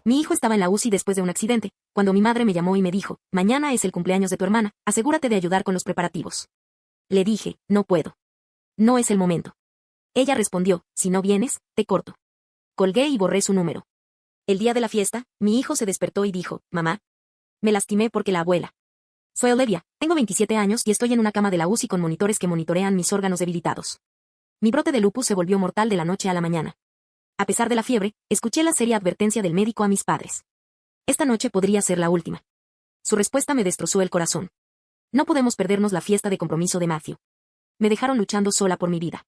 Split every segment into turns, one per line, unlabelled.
Mi hijo estaba en la UCI después de un accidente, cuando mi madre me llamó y me dijo, mañana es el cumpleaños de tu hermana, asegúrate de ayudar con los preparativos. Le dije, no puedo. No es el momento. Ella respondió, si no vienes, te corto. Colgué y borré su número. El día de la fiesta, mi hijo se despertó y dijo, mamá. Me lastimé porque la abuela. Soy Olivia, tengo 27 años y estoy en una cama de la UCI con monitores que monitorean mis órganos debilitados. Mi brote de lupus se volvió mortal de la noche a la mañana. A pesar de la fiebre, escuché la seria advertencia del médico a mis padres. Esta noche podría ser la última. Su respuesta me destrozó el corazón. No podemos perdernos la fiesta de compromiso de Matthew. Me dejaron luchando sola por mi vida.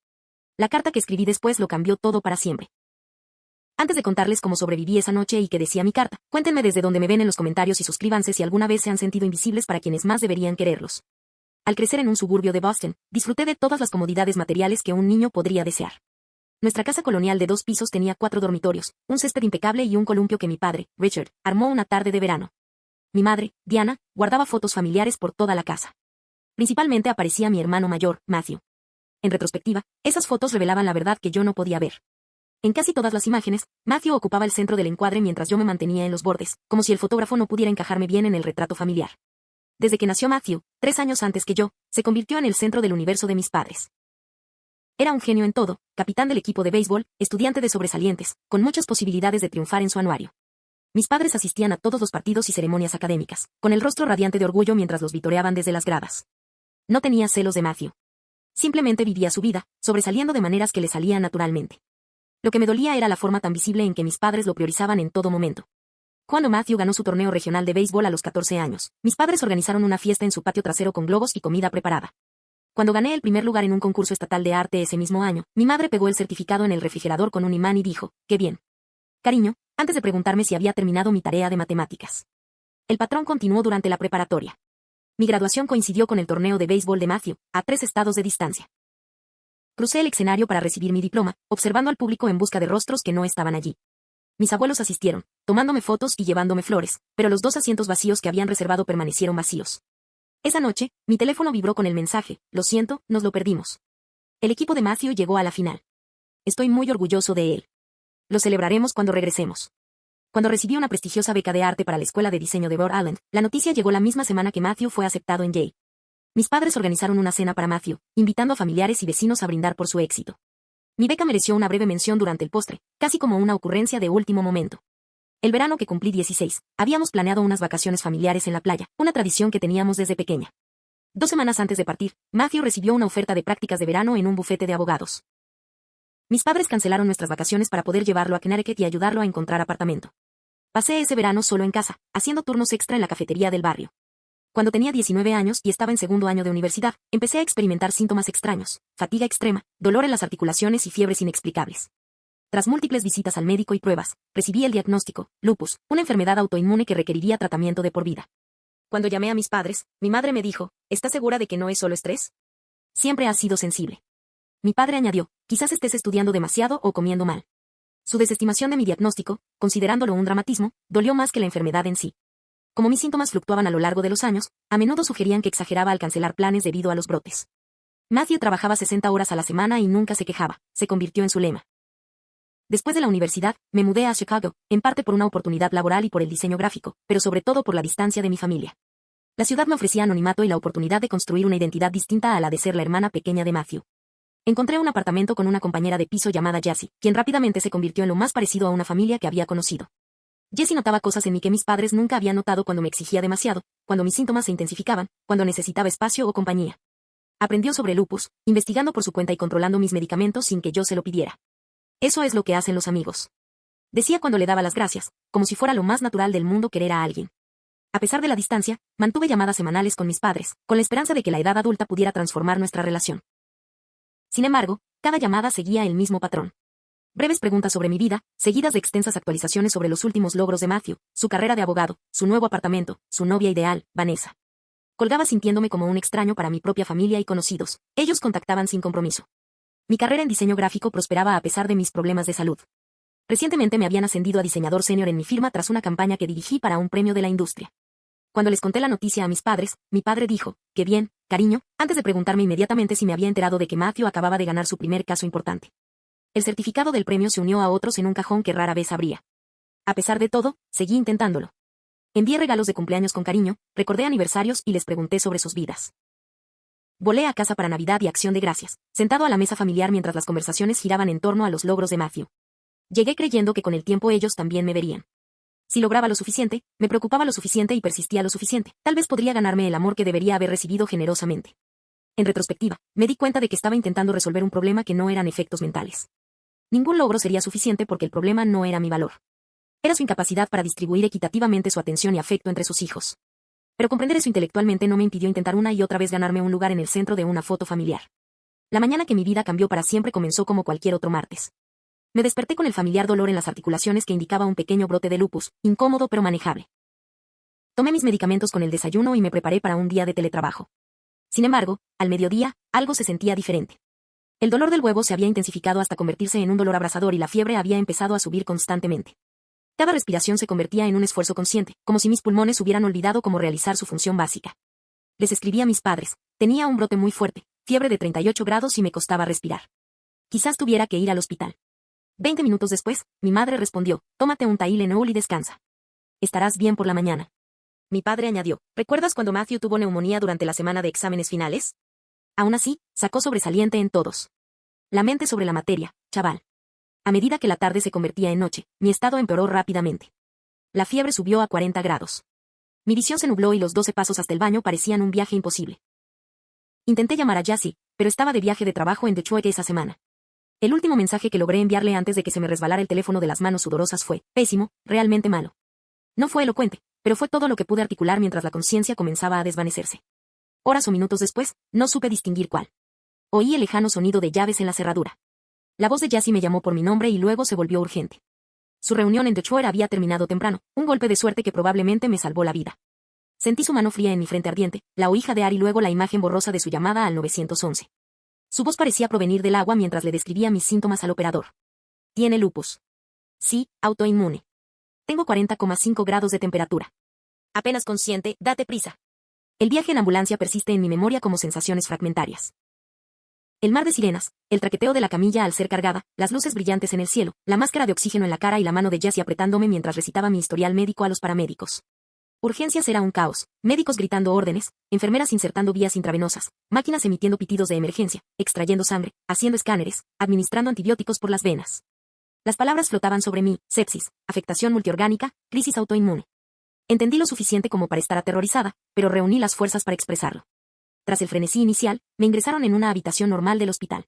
La carta que escribí después lo cambió todo para siempre. Antes de contarles cómo sobreviví esa noche y qué decía mi carta, cuéntenme desde donde me ven en los comentarios y suscríbanse si alguna vez se han sentido invisibles para quienes más deberían quererlos. Al crecer en un suburbio de Boston, disfruté de todas las comodidades materiales que un niño podría desear. Nuestra casa colonial de 2 pisos tenía 4 dormitorios, un césped impecable y un columpio que mi padre, Richard, armó una tarde de verano. Mi madre, Diana, guardaba fotos familiares por toda la casa. Principalmente aparecía mi hermano mayor, Matthew. En retrospectiva, esas fotos revelaban la verdad que yo no podía ver. En casi todas las imágenes, Matthew ocupaba el centro del encuadre mientras yo me mantenía en los bordes, como si el fotógrafo no pudiera encajarme bien en el retrato familiar. Desde que nació Matthew, 3 años antes que yo, se convirtió en el centro del universo de mis padres. Era un genio en todo, capitán del equipo de béisbol, estudiante de sobresalientes, con muchas posibilidades de triunfar en su anuario. Mis padres asistían a todos los partidos y ceremonias académicas, con el rostro radiante de orgullo mientras los vitoreaban desde las gradas. No tenía celos de Matthew. Simplemente vivía su vida, sobresaliendo de maneras que le salían naturalmente. Lo que me dolía era la forma tan visible en que mis padres lo priorizaban en todo momento. Cuando Matthew ganó su torneo regional de béisbol a los 14 años, mis padres organizaron una fiesta en su patio trasero con globos y comida preparada. Cuando gané el primer lugar en un concurso estatal de arte ese mismo año, mi madre pegó el certificado en el refrigerador con un imán y dijo, ¡qué bien! Cariño, antes de preguntarme si había terminado mi tarea de matemáticas. El patrón continuó durante la preparatoria. Mi graduación coincidió con el torneo de béisbol de Matthew, a 3 estados de distancia. Crucé el escenario para recibir mi diploma, observando al público en busca de rostros que no estaban allí. Mis abuelos asistieron, tomándome fotos y llevándome flores, pero los 2 asientos vacíos que habían reservado permanecieron vacíos. Esa noche, mi teléfono vibró con el mensaje, lo siento, nos lo perdimos. El equipo de Matthew llegó a la final. Estoy muy orgulloso de él. Lo celebraremos cuando regresemos. Cuando recibí una prestigiosa beca de arte para la Escuela de Diseño de Rhode Island, la noticia llegó la misma semana que Matthew fue aceptado en Yale. Mis padres organizaron una cena para Matthew, invitando a familiares y vecinos a brindar por su éxito. Mi beca mereció una breve mención durante el postre, casi como una ocurrencia de último momento. El verano que cumplí 16, habíamos planeado unas vacaciones familiares en la playa, una tradición que teníamos desde pequeña. 2 semanas antes de partir, Matthew recibió una oferta de prácticas de verano en un bufete de abogados. Mis padres cancelaron nuestras vacaciones para poder llevarlo a Connecticut y ayudarlo a encontrar apartamento. Pasé ese verano solo en casa, haciendo turnos extra en la cafetería del barrio. Cuando tenía 19 años y estaba en segundo año de universidad, empecé a experimentar síntomas extraños, fatiga extrema, dolor en las articulaciones y fiebres inexplicables. Tras múltiples visitas al médico y pruebas, recibí el diagnóstico, lupus, una enfermedad autoinmune que requeriría tratamiento de por vida. Cuando llamé a mis padres, mi madre me dijo, ¿estás segura de que no es solo estrés? Siempre has sido sensible. Mi padre añadió, quizás estés estudiando demasiado o comiendo mal. Su desestimación de mi diagnóstico, considerándolo un dramatismo, dolió más que la enfermedad en sí. Como mis síntomas fluctuaban a lo largo de los años, a menudo sugerían que exageraba al cancelar planes debido a los brotes. Matthew trabajaba 60 horas a la semana y nunca se quejaba, se convirtió en su lema. Después de la universidad, me mudé a Chicago, en parte por una oportunidad laboral y por el diseño gráfico, pero sobre todo por la distancia de mi familia. La ciudad me ofrecía anonimato y la oportunidad de construir una identidad distinta a la de ser la hermana pequeña de Matthew. Encontré un apartamento con una compañera de piso llamada Jessie, quien rápidamente se convirtió en lo más parecido a una familia que había conocido. Jessie notaba cosas en mí que mis padres nunca habían notado cuando me exigía demasiado, cuando mis síntomas se intensificaban, cuando necesitaba espacio o compañía. Aprendió sobre lupus, investigando por su cuenta y controlando mis medicamentos sin que yo se lo pidiera. Eso es lo que hacen los amigos. Decía cuando le daba las gracias, como si fuera lo más natural del mundo querer a alguien. A pesar de la distancia, mantuve llamadas semanales con mis padres, con la esperanza de que la edad adulta pudiera transformar nuestra relación. Sin embargo, cada llamada seguía el mismo patrón. Breves preguntas sobre mi vida, seguidas de extensas actualizaciones sobre los últimos logros de Matthew, su carrera de abogado, su nuevo apartamento, su novia ideal, Vanessa. Colgaba sintiéndome como un extraño para mi propia familia y conocidos. Ellos contactaban sin compromiso. Mi carrera en diseño gráfico prosperaba a pesar de mis problemas de salud. Recientemente me habían ascendido a diseñador senior en mi firma tras una campaña que dirigí para un premio de la industria. Cuando les conté la noticia a mis padres, mi padre dijo, «Qué bien, cariño», antes de preguntarme inmediatamente si me había enterado de que Matthew acababa de ganar su primer caso importante. El certificado del premio se unió a otros en un cajón que rara vez abría. A pesar de todo, seguí intentándolo. Envié regalos de cumpleaños con cariño, recordé aniversarios y les pregunté sobre sus vidas. Volé a casa para Navidad y Acción de Gracias, sentado a la mesa familiar mientras las conversaciones giraban en torno a los logros de Matthew. Llegué creyendo que con el tiempo ellos también me verían. Si lograba lo suficiente, me preocupaba lo suficiente y persistía lo suficiente, tal vez podría ganarme el amor que debería haber recibido generosamente. En retrospectiva, me di cuenta de que estaba intentando resolver un problema que no eran efectos mentales. Ningún logro sería suficiente porque el problema no era mi valor. Era su incapacidad para distribuir equitativamente su atención y afecto entre sus hijos. Pero comprender eso intelectualmente no me impidió intentar una y otra vez ganarme un lugar en el centro de una foto familiar. La mañana que mi vida cambió para siempre comenzó como cualquier otro martes. Me desperté con el familiar dolor en las articulaciones que indicaba un pequeño brote de lupus, incómodo pero manejable. Tomé mis medicamentos con el desayuno y me preparé para un día de teletrabajo. Sin embargo, al mediodía, algo se sentía diferente. El dolor del huevo se había intensificado hasta convertirse en un dolor abrasador y la fiebre había empezado a subir constantemente. Cada respiración se convertía en un esfuerzo consciente, como si mis pulmones hubieran olvidado cómo realizar su función básica. Les escribí a mis padres, tenía un brote muy fuerte, fiebre de 38 grados y me costaba respirar. Quizás tuviera que ir al hospital. 20 minutos después, mi madre respondió, tómate un Tylenol y descansa. Estarás bien por la mañana. Mi padre añadió, ¿recuerdas cuando Matthew tuvo neumonía durante la semana de exámenes finales? Aún así, sacó sobresaliente en todos. La mente sobre la materia, chaval. A medida que la tarde se convertía en noche, mi estado empeoró rápidamente. La fiebre subió a 40 grados. Mi visión se nubló y los 12 pasos hasta el baño parecían un viaje imposible. Intenté llamar a Jassy, pero estaba de viaje de trabajo en Detroit esa semana. El último mensaje que logré enviarle antes de que se me resbalara el teléfono de las manos sudorosas fue, pésimo, realmente malo. No fue elocuente, pero fue todo lo que pude articular mientras la conciencia comenzaba a desvanecerse. Horas o minutos después, no supe distinguir cuál. Oí el lejano sonido de llaves en la cerradura. La voz de Jassy me llamó por mi nombre y luego se volvió urgente. Su reunión en Detroit había terminado temprano, un golpe de suerte que probablemente me salvó la vida. Sentí su mano fría en mi frente ardiente, la oí jadear y luego la imagen borrosa de su llamada al 911. Su voz parecía provenir del agua mientras le describía mis síntomas al operador. Tiene lupus. Sí, autoinmune. Tengo 40,5 grados de temperatura. Apenas consciente, date prisa. El viaje en ambulancia persiste en mi memoria como sensaciones fragmentarias. El mar de sirenas, el traqueteo de la camilla al ser cargada, las luces brillantes en el cielo, la máscara de oxígeno en la cara y la mano de Jassy apretándome mientras recitaba mi historial médico a los paramédicos. Urgencias era un caos, médicos gritando órdenes, enfermeras insertando vías intravenosas, máquinas emitiendo pitidos de emergencia, extrayendo sangre, haciendo escáneres, administrando antibióticos por las venas. Las palabras flotaban sobre mí, sepsis, afectación multiorgánica, crisis autoinmune. Entendí lo suficiente como para estar aterrorizada, pero reuní las fuerzas para expresarlo. Tras el frenesí inicial, me ingresaron en una habitación normal del hospital.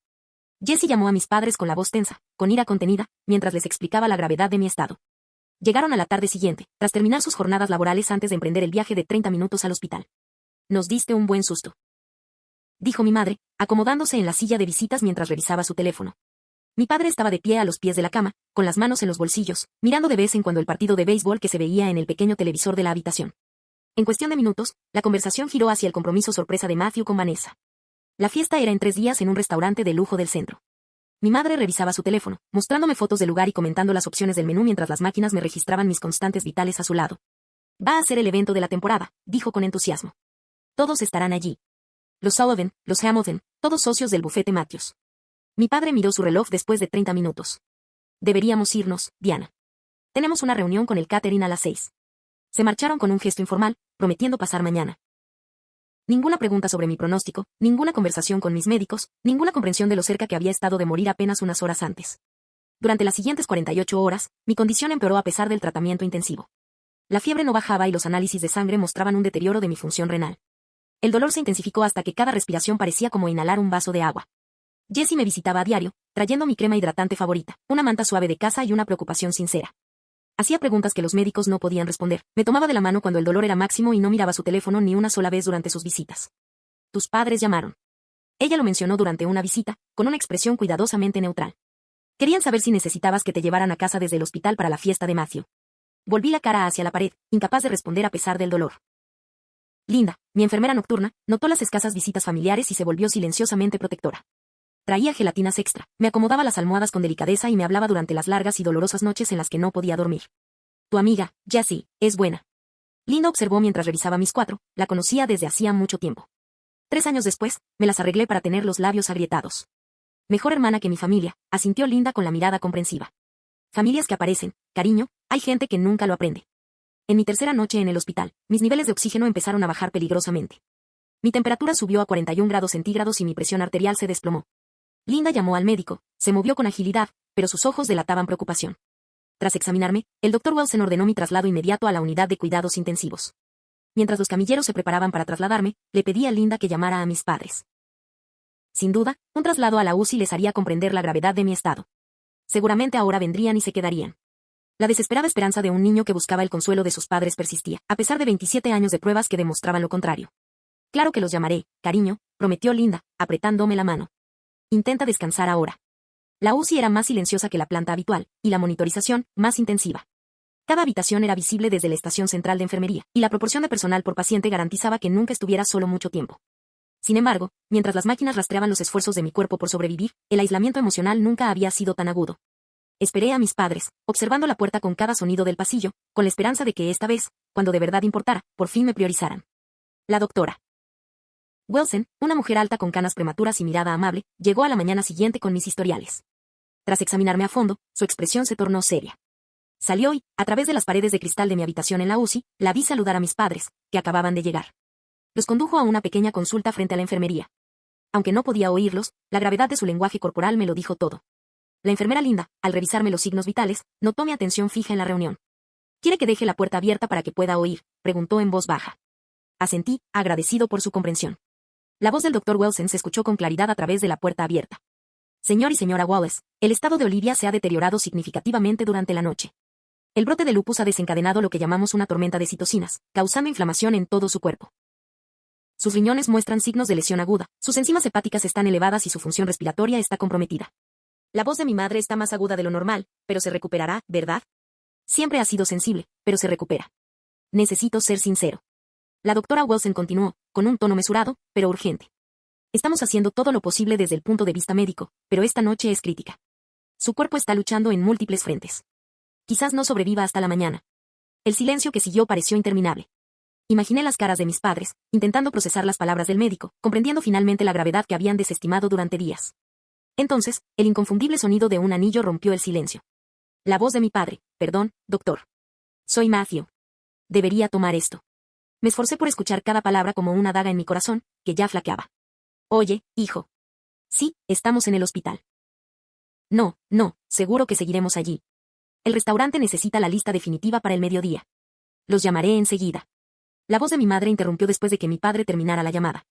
Jassy llamó a mis padres con la voz tensa, con ira contenida, mientras les explicaba la gravedad de mi estado. Llegaron a la tarde siguiente, tras terminar sus jornadas laborales antes de emprender el viaje de 30 minutos al hospital. Nos diste un buen susto, dijo mi madre, acomodándose en la silla de visitas mientras revisaba su teléfono. Mi padre estaba de pie a los pies de la cama, con las manos en los bolsillos, mirando de vez en cuando el partido de béisbol que se veía en el pequeño televisor de la habitación. En cuestión de minutos, la conversación giró hacia el compromiso sorpresa de Matthew con Vanessa. La fiesta era en 3 días en un restaurante de lujo del centro. Mi madre revisaba su teléfono, mostrándome fotos del lugar y comentando las opciones del menú mientras las máquinas me registraban mis constantes vitales a su lado. Va a ser el evento de la temporada, dijo con entusiasmo. Todos estarán allí. Los Sullivan, los Hamilton, todos socios del bufete Matthews. Mi padre miró su reloj después de 30 minutos. Deberíamos irnos, Diana. Tenemos una reunión con el catering a las 6. Se marcharon con un gesto informal, prometiendo pasar mañana. Ninguna pregunta sobre mi pronóstico, ninguna conversación con mis médicos, ninguna comprensión de lo cerca que había estado de morir apenas unas horas antes. Durante las siguientes 48 horas, mi condición empeoró a pesar del tratamiento intensivo. La fiebre no bajaba y los análisis de sangre mostraban un deterioro de mi función renal. El dolor se intensificó hasta que cada respiración parecía como inhalar un vaso de agua. Jassy me visitaba a diario, trayendo mi crema hidratante favorita, una manta suave de casa y una preocupación sincera. Hacía preguntas que los médicos no podían responder. Me tomaba de la mano cuando el dolor era máximo y no miraba su teléfono ni una sola vez durante sus visitas. Tus padres llamaron. Ella lo mencionó durante una visita, con una expresión cuidadosamente neutral. Querían saber si necesitabas que te llevaran a casa desde el hospital para la fiesta de Matthew. Volví la cara hacia la pared, incapaz de responder a pesar del dolor. Linda, mi enfermera nocturna, notó las escasas visitas familiares y se volvió silenciosamente protectora. Traía gelatinas extra, me acomodaba las almohadas con delicadeza y me hablaba durante las largas y dolorosas noches en las que no podía dormir. Tu amiga, Jassy, es buena. Linda observó mientras revisaba mis 4, la conocía desde hacía mucho tiempo. 3 años después, me las arreglé para tener los labios agrietados. Mejor hermana que mi familia, asintió Linda con la mirada comprensiva. Familias que aparecen, cariño, hay gente que nunca lo aprende. En mi tercera noche en el hospital, mis niveles de oxígeno empezaron a bajar peligrosamente. Mi temperatura subió a 41 grados centígrados y mi presión arterial se desplomó. Linda llamó al médico, se movió con agilidad, pero sus ojos delataban preocupación. Tras examinarme, el Dr. Wilson ordenó mi traslado inmediato a la unidad de cuidados intensivos. Mientras los camilleros se preparaban para trasladarme, le pedí a Linda que llamara a mis padres. Sin duda, un traslado a la UCI les haría comprender la gravedad de mi estado. Seguramente ahora vendrían y se quedarían. La desesperada esperanza de un niño que buscaba el consuelo de sus padres persistía, a pesar de 27 años de pruebas que demostraban lo contrario. Claro que los llamaré, cariño, prometió Linda, apretándome la mano. Intenta descansar ahora. La UCI era más silenciosa que la planta habitual, y la monitorización, más intensiva. Cada habitación era visible desde la estación central de enfermería, y la proporción de personal por paciente garantizaba que nunca estuviera solo mucho tiempo. Sin embargo, mientras las máquinas rastreaban los esfuerzos de mi cuerpo por sobrevivir, el aislamiento emocional nunca había sido tan agudo. Esperé a mis padres, observando la puerta con cada sonido del pasillo, con la esperanza de que esta vez, cuando de verdad importara, por fin me priorizaran. La doctora Wilson, una mujer alta con canas prematuras y mirada amable, llegó a la mañana siguiente con mis historiales. Tras examinarme a fondo, su expresión se tornó seria. Salió y, a través de las paredes de cristal de mi habitación en la UCI, la vi saludar a mis padres, que acababan de llegar. Los condujo a una pequeña consulta frente a la enfermería. Aunque no podía oírlos, la gravedad de su lenguaje corporal me lo dijo todo. La enfermera Linda, al revisarme los signos vitales, notó mi atención fija en la reunión. ¿Quiere que deje la puerta abierta para que pueda oír?, preguntó en voz baja. Asentí, agradecido por su comprensión. La voz del Dr. Wilson se escuchó con claridad a través de la puerta abierta. Señor y señora Wallace, el estado de Olivia se ha deteriorado significativamente durante la noche. El brote de lupus ha desencadenado lo que llamamos una tormenta de citocinas, causando inflamación en todo su cuerpo. Sus riñones muestran signos de lesión aguda, sus enzimas hepáticas están elevadas y su función respiratoria está comprometida. La voz de mi madre está más aguda de lo normal, pero se recuperará, ¿verdad? Siempre ha sido sensible, pero se recupera. Necesito ser sincero. La doctora Wilson continuó, con un tono mesurado, pero urgente. Estamos haciendo todo lo posible desde el punto de vista médico, pero esta noche es crítica. Su cuerpo está luchando en múltiples frentes. Quizás no sobreviva hasta la mañana. El silencio que siguió pareció interminable. Imaginé las caras de mis padres, intentando procesar las palabras del médico, comprendiendo finalmente la gravedad que habían desestimado durante días. Entonces, el inconfundible sonido de un anillo rompió el silencio. La voz de mi padre: perdón, doctor. Soy Matthew. Debería tomar esto. Me esforcé por escuchar cada palabra como una daga en mi corazón, que ya flaqueaba. Oye, hijo. Sí, estamos en el hospital. No, seguro que seguiremos allí. El restaurante necesita la lista definitiva para el mediodía. Los llamaré enseguida. La voz de mi madre interrumpió después de que mi padre terminara la llamada.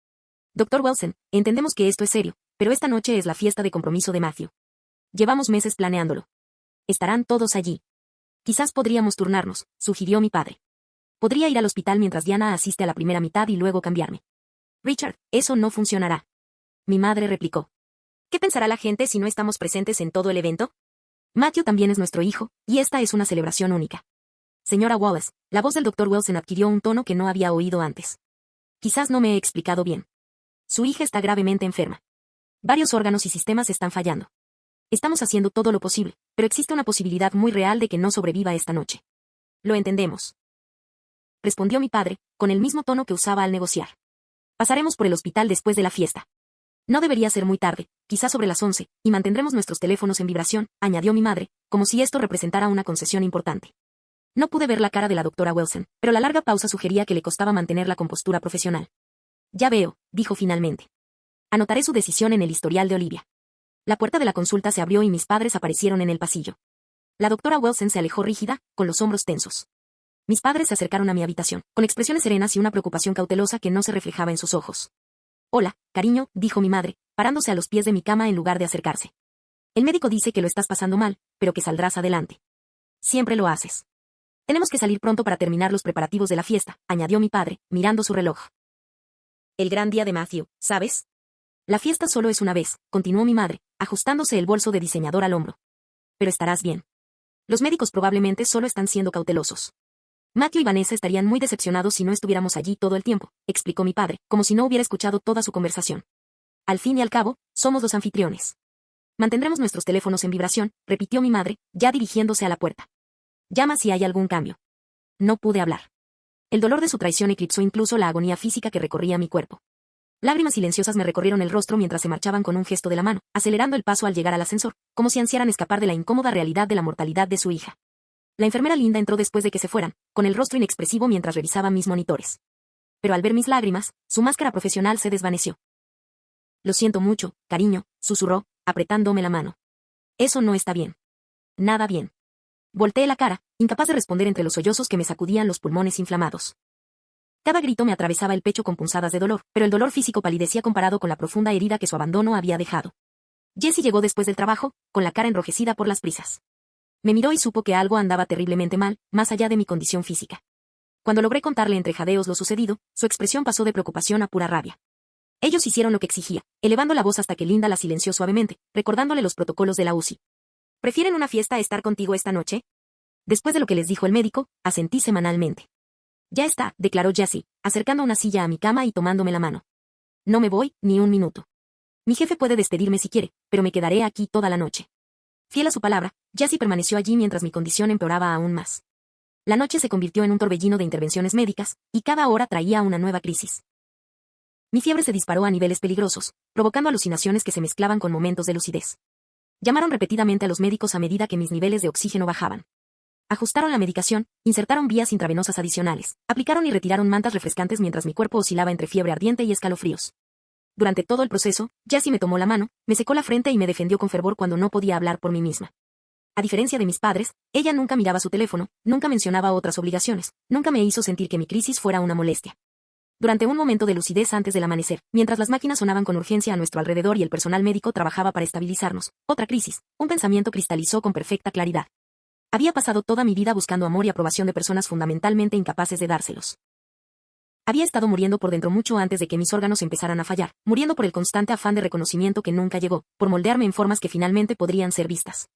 Dr. Wilson, entendemos que esto es serio, pero esta noche es la fiesta de compromiso de Matthew. Llevamos meses planeándolo. Estarán todos allí. Quizás podríamos turnarnos, sugirió mi padre. Podría ir al hospital mientras Diana asiste a la primera mitad y luego cambiarme. Richard, eso no funcionará. Mi madre replicó. ¿Qué pensará la gente si no estamos presentes en todo el evento? Matthew también es nuestro hijo, y esta es una celebración única. Señora Wallace, la voz del Dr. Wilson adquirió un tono que no había oído antes. Quizás no me he explicado bien. Su hija está gravemente enferma. Varios órganos y sistemas están fallando. Estamos haciendo todo lo posible, pero existe una posibilidad muy real de que no sobreviva esta noche. Lo entendemos. Respondió mi padre, con el mismo tono que usaba al negociar. Pasaremos por el hospital después de la fiesta. No debería ser muy tarde, quizás sobre las 11, y mantendremos nuestros teléfonos en vibración, añadió mi madre, como si esto representara una concesión importante. No pude ver la cara de la doctora Wilson, pero la larga pausa sugería que le costaba mantener la compostura profesional. Ya veo, dijo finalmente. Anotaré su decisión en el historial de Olivia. La puerta de la consulta se abrió y mis padres aparecieron en el pasillo. La doctora Wilson se alejó rígida, con los hombros tensos. Mis padres se acercaron a mi habitación, con expresiones serenas y una preocupación cautelosa que no se reflejaba en sus ojos. Hola, cariño, dijo mi madre, parándose a los pies de mi cama en lugar de acercarse. El médico dice que lo estás pasando mal, pero que saldrás adelante. Siempre lo haces. Tenemos que salir pronto para terminar los preparativos de la fiesta, añadió mi padre, mirando su reloj. El gran día de Matthew, ¿sabes? La fiesta solo es una vez, continuó mi madre, ajustándose el bolso de diseñador al hombro. Pero estarás bien. Los médicos probablemente solo están siendo cautelosos. Matthew y Vanessa estarían muy decepcionados si no estuviéramos allí todo el tiempo, explicó mi padre, como si no hubiera escuchado toda su conversación. Al fin y al cabo, somos los anfitriones. Mantendremos nuestros teléfonos en vibración, repitió mi madre, ya dirigiéndose a la puerta. Llama si hay algún cambio. No pude hablar. El dolor de su traición eclipsó incluso la agonía física que recorría mi cuerpo. Lágrimas silenciosas me recorrieron el rostro mientras se marchaban con un gesto de la mano, acelerando el paso al llegar al ascensor, como si ansiaran escapar de la incómoda realidad de la mortalidad de su hija. La enfermera Linda entró después de que se fueran, con el rostro inexpresivo mientras revisaba mis monitores. Pero al ver mis lágrimas, su máscara profesional se desvaneció. Lo siento mucho, cariño, susurró, apretándome la mano. Eso no está bien. Nada bien. Volteé la cara, incapaz de responder entre los sollozos que me sacudían los pulmones inflamados. Cada grito me atravesaba el pecho con punzadas de dolor, pero el dolor físico palidecía comparado con la profunda herida que su abandono había dejado. Jessie llegó después del trabajo, con la cara enrojecida por las prisas. Me miró y supo que algo andaba terriblemente mal, más allá de mi condición física. Cuando logré contarle entre jadeos lo sucedido, su expresión pasó de preocupación a pura rabia. Ellos hicieron lo que exigía, elevando la voz hasta que Linda la silenció suavemente, recordándole los protocolos de la UCI. ¿Prefieren una fiesta a estar contigo esta noche? Después de lo que les dijo el médico, asentí semanalmente. Ya está, declaró Jessie, acercando una silla a mi cama y tomándome la mano. No me voy, ni un minuto. Mi jefe puede despedirme si quiere, pero me quedaré aquí toda la noche. Fiel a su palabra, Jessie permaneció allí mientras mi condición empeoraba aún más. La noche se convirtió en un torbellino de intervenciones médicas, y cada hora traía una nueva crisis. Mi fiebre se disparó a niveles peligrosos, provocando alucinaciones que se mezclaban con momentos de lucidez. Llamaron repetidamente a los médicos a medida que mis niveles de oxígeno bajaban. Ajustaron la medicación, insertaron vías intravenosas adicionales, aplicaron y retiraron mantas refrescantes mientras mi cuerpo oscilaba entre fiebre ardiente y escalofríos. Durante todo el proceso, Jessie me tomó la mano, me secó la frente y me defendió con fervor cuando no podía hablar por mí misma. A diferencia de mis padres, ella nunca miraba su teléfono, nunca mencionaba otras obligaciones, nunca me hizo sentir que mi crisis fuera una molestia. Durante un momento de lucidez antes del amanecer, mientras las máquinas sonaban con urgencia a nuestro alrededor y el personal médico trabajaba para estabilizarnos, otra crisis, un pensamiento cristalizó con perfecta claridad. Había pasado toda mi vida buscando amor y aprobación de personas fundamentalmente incapaces de dárselos. Había estado muriendo por dentro mucho antes de que mis órganos empezaran a fallar, muriendo por el constante afán de reconocimiento que nunca llegó, por moldearme en formas que finalmente podrían ser vistas.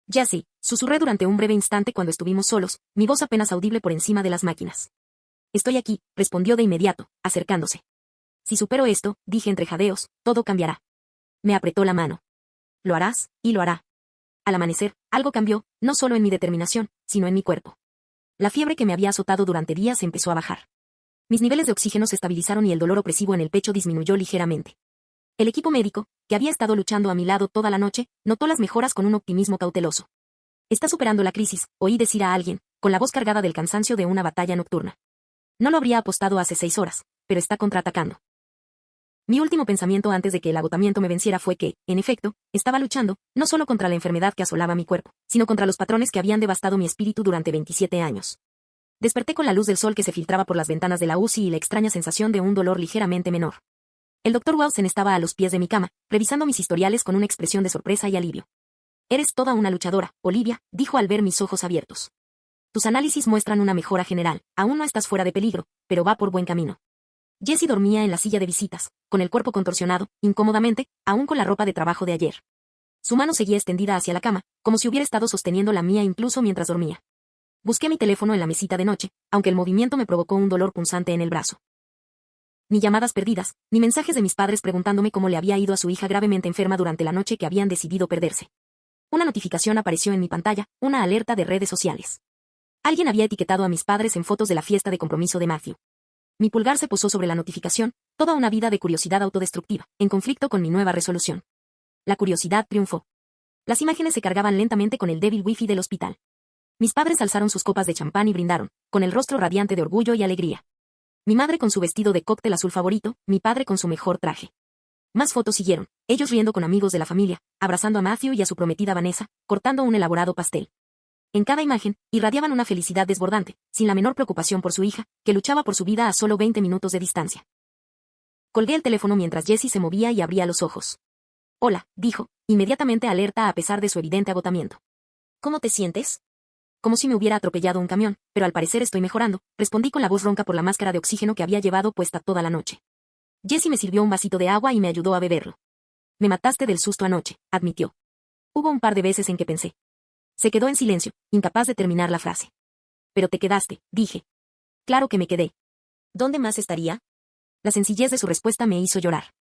Jessie, susurré durante un breve instante cuando estuvimos solos, mi voz apenas audible por encima de las máquinas. Estoy aquí, respondió de inmediato, acercándose. Si supero esto, dije entre jadeos, todo cambiará. Me apretó la mano. Lo harás, y lo hará. Al amanecer, algo cambió, no solo en mi determinación, sino en mi cuerpo. La fiebre que me había azotado durante días empezó a bajar. Mis niveles de oxígeno se estabilizaron y el dolor opresivo en el pecho disminuyó ligeramente. El equipo médico, que había estado luchando a mi lado toda la noche, notó las mejoras con un optimismo cauteloso. Está superando la crisis, oí decir a alguien, con la voz cargada del cansancio de una batalla nocturna. No lo habría apostado hace 6 horas, pero está contraatacando. Mi último pensamiento antes de que el agotamiento me venciera fue que, en efecto, estaba luchando, no solo contra la enfermedad que asolaba mi cuerpo, sino contra los patrones que habían devastado mi espíritu durante 27 años. Desperté con la luz del sol que se filtraba por las ventanas de la UCI y la extraña sensación de un dolor ligeramente menor. El Dr. Wilson estaba a los pies de mi cama, revisando mis historiales con una expresión de sorpresa y alivio. Eres toda una luchadora, Olivia, dijo al ver mis ojos abiertos. Tus análisis muestran una mejora general, aún no estás fuera de peligro, pero va por buen camino. Jessie dormía en la silla de visitas, con el cuerpo contorsionado, incómodamente, aún con la ropa de trabajo de ayer. Su mano seguía extendida hacia la cama, como si hubiera estado sosteniendo la mía incluso mientras dormía. Busqué mi teléfono en la mesita de noche, aunque el movimiento me provocó un dolor punzante en el brazo. Ni llamadas perdidas, ni mensajes de mis padres preguntándome cómo le había ido a su hija gravemente enferma durante la noche que habían decidido perderse. Una notificación apareció en mi pantalla, una alerta de redes sociales. Alguien había etiquetado a mis padres en fotos de la fiesta de compromiso de Matthew. Mi pulgar se posó sobre la notificación, toda una vida de curiosidad autodestructiva, en conflicto con mi nueva resolución. La curiosidad triunfó. Las imágenes se cargaban lentamente con el débil wifi del hospital. Mis padres alzaron sus copas de champán y brindaron, con el rostro radiante de orgullo y alegría. Mi madre con su vestido de cóctel azul favorito, mi padre con su mejor traje. Más fotos siguieron, ellos riendo con amigos de la familia, abrazando a Matthew y a su prometida Vanessa, cortando un elaborado pastel. En cada imagen, irradiaban una felicidad desbordante, sin la menor preocupación por su hija, que luchaba por su vida a solo 20 minutos de distancia. Colgué el teléfono mientras Jessie se movía y abría los ojos. Hola, dijo, inmediatamente alerta a pesar de su evidente agotamiento. ¿Cómo te sientes? Como si me hubiera atropellado un camión, pero al parecer estoy mejorando, respondí con la voz ronca por la máscara de oxígeno que había llevado puesta toda la noche. Jessie me sirvió un vasito de agua y me ayudó a beberlo. Me mataste del susto anoche, admitió. Hubo un par de veces en que pensé. Se quedó en silencio, incapaz de terminar la frase. Pero te quedaste, dije. Claro que me quedé. ¿Dónde más estaría? La sencillez de su respuesta me hizo llorar.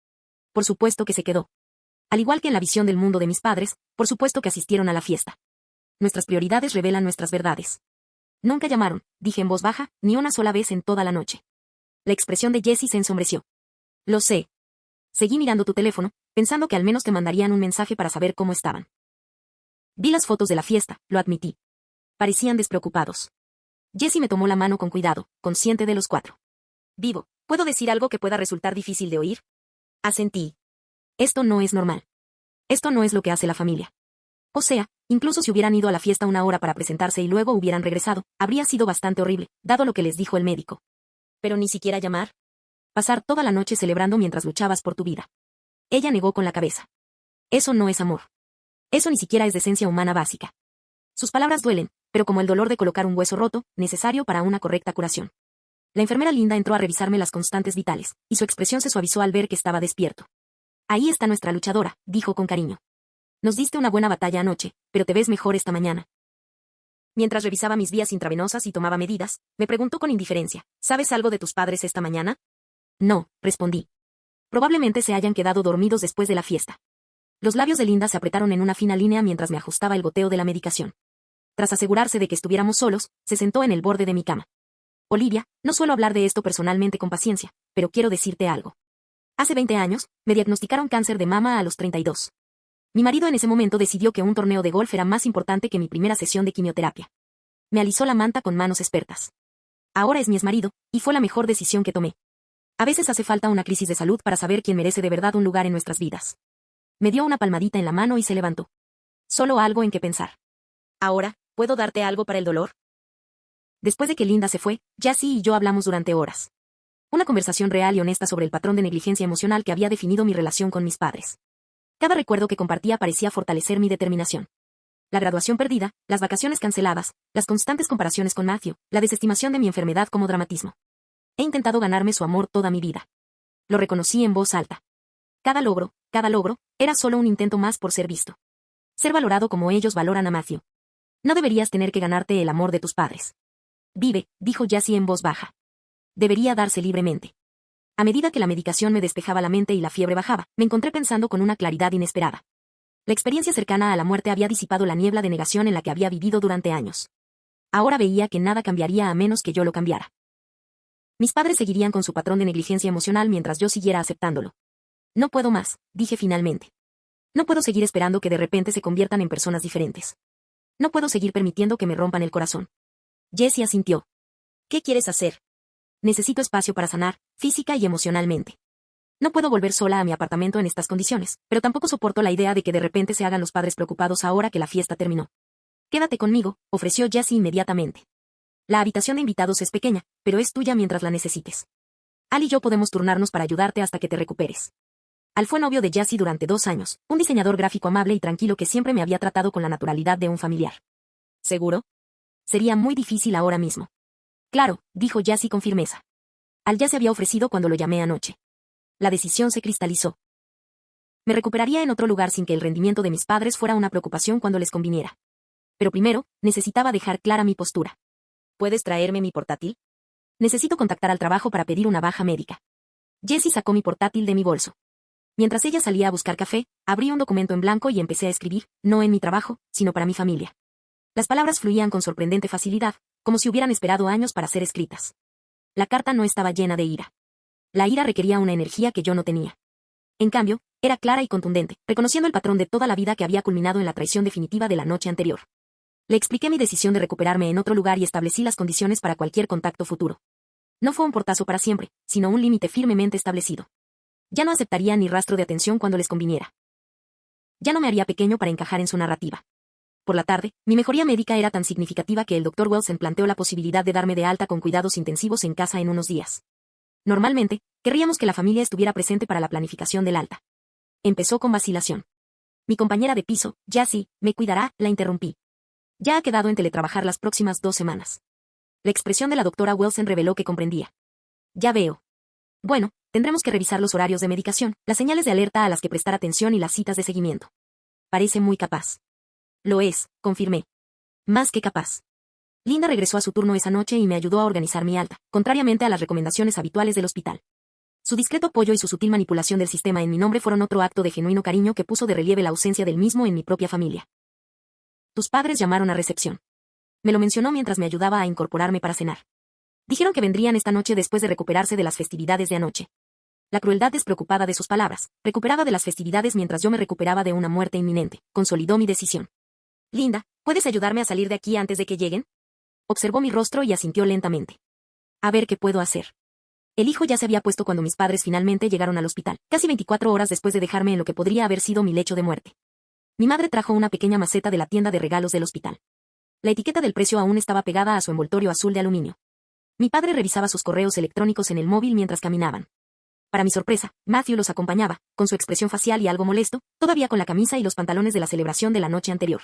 Por supuesto que se quedó. Al igual que en la visión del mundo de mis padres, por supuesto que asistieron a la fiesta. Nuestras prioridades revelan nuestras verdades. Nunca llamaron, dije en voz baja, ni una sola vez en toda la noche. La expresión de Jessie se ensombreció. Lo sé. Seguí mirando tu teléfono, pensando que al menos te mandarían un mensaje para saber cómo estaban. Vi las fotos de la fiesta, lo admití. Parecían despreocupados. Jessie me tomó la mano con cuidado, consciente de los cuatro. Vivo, ¿puedo decir algo que pueda resultar difícil de oír? Asentí. Esto no es normal. Esto no es lo que hace la familia. O sea, incluso si hubieran ido a la fiesta una hora para presentarse y luego hubieran regresado, habría sido bastante horrible, dado lo que les dijo el médico. Pero ni siquiera llamar. Pasar toda la noche celebrando mientras luchabas por tu vida. Ella negó con la cabeza. Eso no es amor. Eso ni siquiera es decencia humana básica. Sus palabras duelen, pero como el dolor de colocar un hueso roto, necesario para una correcta curación. La enfermera Linda entró a revisarme las constantes vitales, y su expresión se suavizó al ver que estaba despierto. Ahí está nuestra luchadora, dijo con cariño. Nos diste una buena batalla anoche, pero te ves mejor esta mañana. Mientras revisaba mis vías intravenosas y tomaba medidas, me preguntó con indiferencia, ¿sabes algo de tus padres esta mañana? No, respondí. Probablemente se hayan quedado dormidos después de la fiesta. Los labios de Linda se apretaron en una fina línea mientras me ajustaba el goteo de la medicación. Tras asegurarse de que estuviéramos solos, se sentó en el borde de mi cama. Olivia, no suelo hablar de esto personalmente con paciencia, pero quiero decirte algo. Hace 20 años, me diagnosticaron cáncer de mama a los 32. Mi marido en ese momento decidió que un torneo de golf era más importante que mi primera sesión de quimioterapia. Me alisó la manta con manos expertas. Ahora es mi exmarido, y fue la mejor decisión que tomé. A veces hace falta una crisis de salud para saber quién merece de verdad un lugar en nuestras vidas. Me dio una palmadita en la mano y se levantó. Solo algo en que pensar. Ahora, ¿puedo darte algo para el dolor? Después de que Linda se fue, Jessie y yo hablamos durante horas. Una conversación real y honesta sobre el patrón de negligencia emocional que había definido mi relación con mis padres. Cada recuerdo que compartía parecía fortalecer mi determinación. La graduación perdida, las vacaciones canceladas, las constantes comparaciones con Matthew, la desestimación de mi enfermedad como dramatismo. He intentado ganarme su amor toda mi vida. Lo reconocí en voz alta. Cada logro, era solo un intento más por ser visto. Ser valorado como ellos valoran a Matthew. No deberías tener que ganarte el amor de tus padres. Vive, dijo Jessie en voz baja. Debería darse libremente. A medida que la medicación me despejaba la mente y la fiebre bajaba, me encontré pensando con una claridad inesperada. La experiencia cercana a la muerte había disipado la niebla de negación en la que había vivido durante años. Ahora veía que nada cambiaría a menos que yo lo cambiara. Mis padres seguirían con su patrón de negligencia emocional mientras yo siguiera aceptándolo. No puedo más, dije finalmente. No puedo seguir esperando que de repente se conviertan en personas diferentes. No puedo seguir permitiendo que me rompan el corazón. Jessie asintió. ¿Qué quieres hacer? Necesito espacio para sanar, física y emocionalmente. No puedo volver sola a mi apartamento en estas condiciones, pero tampoco soporto la idea de que de repente se hagan los padres preocupados ahora que la fiesta terminó. Quédate conmigo, ofreció Jessie inmediatamente. La habitación de invitados es pequeña, pero es tuya mientras la necesites. Al y yo podemos turnarnos para ayudarte hasta que te recuperes. Al fue novio de Jessie durante 2 años, un diseñador gráfico amable y tranquilo que siempre me había tratado con la naturalidad de un familiar. ¿Seguro? Sería muy difícil ahora mismo. Claro, dijo Jessie con firmeza. Al ya se había ofrecido cuando lo llamé anoche. La decisión se cristalizó. Me recuperaría en otro lugar sin que el rendimiento de mis padres fuera una preocupación cuando les conviniera. Pero primero, necesitaba dejar clara mi postura. ¿Puedes traerme mi portátil? Necesito contactar al trabajo para pedir una baja médica. Jessie sacó mi portátil de mi bolso. Mientras ella salía a buscar café, abrí un documento en blanco y empecé a escribir, no en mi trabajo, sino para mi familia. Las palabras fluían con sorprendente facilidad, como si hubieran esperado años para ser escritas. La carta no estaba llena de ira. La ira requería una energía que yo no tenía. En cambio, era clara y contundente, reconociendo el patrón de toda la vida que había culminado en la traición definitiva de la noche anterior. Le expliqué mi decisión de recuperarme en otro lugar y establecí las condiciones para cualquier contacto futuro. No fue un portazo para siempre, sino un límite firmemente establecido. Ya no aceptaría ni rastro de atención cuando les conviniera. Ya no me haría pequeño para encajar en su narrativa. Por la tarde, mi mejoría médica era tan significativa que el Dr. Wilson planteó la posibilidad de darme de alta con cuidados intensivos en casa en unos días. Normalmente, querríamos que la familia estuviera presente para la planificación del alta. Empezó con vacilación. Mi compañera de piso, Jessie, me cuidará, la interrumpí. Ya ha quedado en teletrabajar las próximas 2 semanas. La expresión de la doctora Wilson reveló que comprendía. Ya veo. Bueno, tendremos que revisar los horarios de medicación, las señales de alerta a las que prestar atención y las citas de seguimiento. Parece muy capaz. Lo es, confirmé. Más que capaz. Linda regresó a su turno esa noche y me ayudó a organizar mi alta, contrariamente a las recomendaciones habituales del hospital. Su discreto apoyo y su sutil manipulación del sistema en mi nombre fueron otro acto de genuino cariño que puso de relieve la ausencia del mismo en mi propia familia. Tus padres llamaron a recepción. Me lo mencionó mientras me ayudaba a incorporarme para cenar. Dijeron que vendrían esta noche después de recuperarse de las festividades de anoche. La crueldad despreocupada de sus palabras, recuperada de las festividades mientras yo me recuperaba de una muerte inminente, consolidó mi decisión. Linda, ¿puedes ayudarme a salir de aquí antes de que lleguen? Observó mi rostro y asintió lentamente. A ver qué puedo hacer. El hijo ya se había puesto cuando mis padres finalmente llegaron al hospital, casi 24 horas después de dejarme en lo que podría haber sido mi lecho de muerte. Mi madre trajo una pequeña maceta de la tienda de regalos del hospital. La etiqueta del precio aún estaba pegada a su envoltorio azul de aluminio. Mi padre revisaba sus correos electrónicos en el móvil mientras caminaban. Para mi sorpresa, Matthew los acompañaba, con su expresión facial y algo molesto, todavía con la camisa y los pantalones de la celebración de la noche anterior.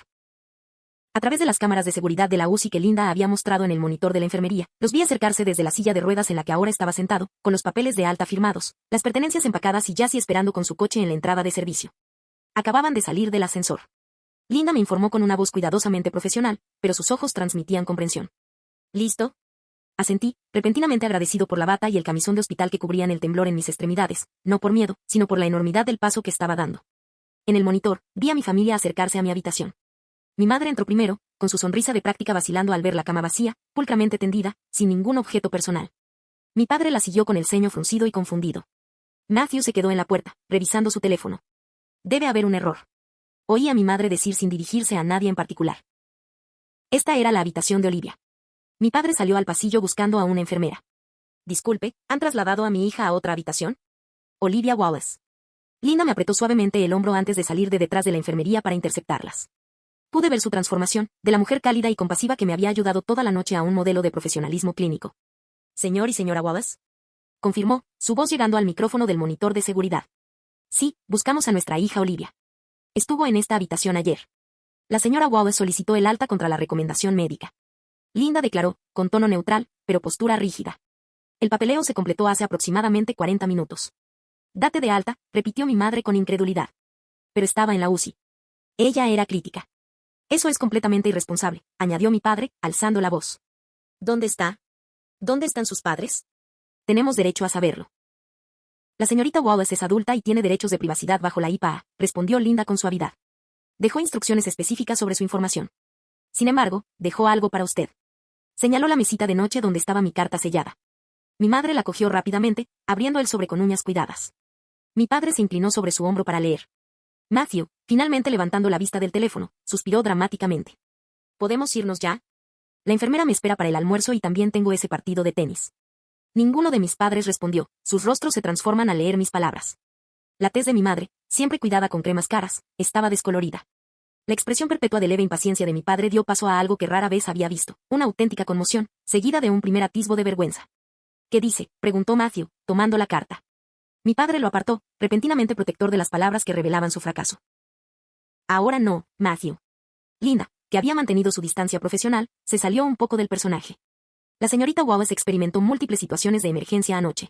A través de las cámaras de seguridad de la UCI que Linda había mostrado en el monitor de la enfermería, los vi acercarse desde la silla de ruedas en la que ahora estaba sentado, con los papeles de alta firmados, las pertenencias empacadas y Jassy esperando con su coche en la entrada de servicio. Acababan de salir del ascensor. Linda me informó con una voz cuidadosamente profesional, pero sus ojos transmitían comprensión. ¿Listo? Asentí, repentinamente agradecido por la bata y el camisón de hospital que cubrían el temblor en mis extremidades, no por miedo, sino por la enormidad del paso que estaba dando. En el monitor, vi a mi familia acercarse a mi habitación. Mi madre entró primero, con su sonrisa de práctica vacilando al ver la cama vacía, pulcramente tendida, sin ningún objeto personal. Mi padre la siguió con el ceño fruncido y confundido. Matthew se quedó en la puerta, revisando su teléfono. Debe haber un error. Oí a mi madre decir sin dirigirse a nadie en particular. Esta era la habitación de Olivia. Mi padre salió al pasillo buscando a una enfermera. Disculpe, ¿han trasladado a mi hija a otra habitación? Olivia Wallace. Linda me apretó suavemente el hombro antes de salir de detrás de la enfermería para interceptarlas. Pude ver su transformación, de la mujer cálida y compasiva que me había ayudado toda la noche a un modelo de profesionalismo clínico. ¿Señor y señora Wallace? Confirmó, su voz llegando al micrófono del monitor de seguridad. Sí, buscamos a nuestra hija Olivia. Estuvo en esta habitación ayer. La señora Wallace solicitó el alta contra la recomendación médica. Linda declaró, con tono neutral, pero postura rígida. El papeleo se completó hace aproximadamente 40 minutos. Date de alta, repitió mi madre con incredulidad. Pero estaba en la UCI. Ella era crítica. Eso es completamente irresponsable, añadió mi padre, alzando la voz. ¿Dónde está? ¿Dónde están sus padres? Tenemos derecho a saberlo. La señorita Wallace es adulta y tiene derechos de privacidad bajo la IPAA, respondió Linda con suavidad. Dejó instrucciones específicas sobre su información. Sin embargo, dejó algo para usted. Señaló la mesita de noche donde estaba mi carta sellada. Mi madre la cogió rápidamente, abriendo el sobre con uñas cuidadas. Mi padre se inclinó sobre su hombro para leer. Matthew, finalmente levantando la vista del teléfono, suspiró dramáticamente. ¿Podemos irnos ya? La enfermera me espera para el almuerzo y también tengo ese partido de tenis. Ninguno de mis padres respondió, sus rostros se transforman al leer mis palabras. La tez de mi madre, siempre cuidada con cremas caras, estaba descolorida. La expresión perpetua de leve impaciencia de mi padre dio paso a algo que rara vez había visto, una auténtica conmoción, seguida de un primer atisbo de vergüenza. ¿Qué dice?, preguntó Matthew, tomando la carta. Mi padre lo apartó, repentinamente protector de las palabras que revelaban su fracaso. Ahora no, Matthew. Linda, que había mantenido su distancia profesional, se salió un poco del personaje. La señorita Wallace experimentó múltiples situaciones de emergencia anoche.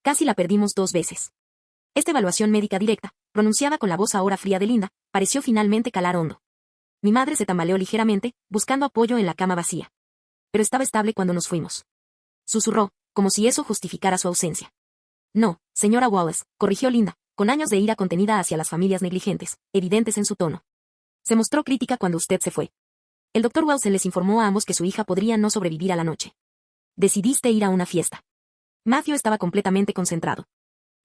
Casi la perdimos 2 veces. Esta evaluación médica directa, pronunciada con la voz ahora fría de Linda, pareció finalmente calar hondo. Mi madre se tambaleó ligeramente, buscando apoyo en la cama vacía. Pero estaba estable cuando nos fuimos. Susurró, como si eso justificara su ausencia. No, señora Wallace, corrigió Linda, con años de ira contenida hacia las familias negligentes, evidentes en su tono. Se mostró crítica cuando usted se fue. El doctor Wilson les informó a ambos que su hija podría no sobrevivir a la noche. Decidiste ir a una fiesta. Matthew estaba completamente concentrado.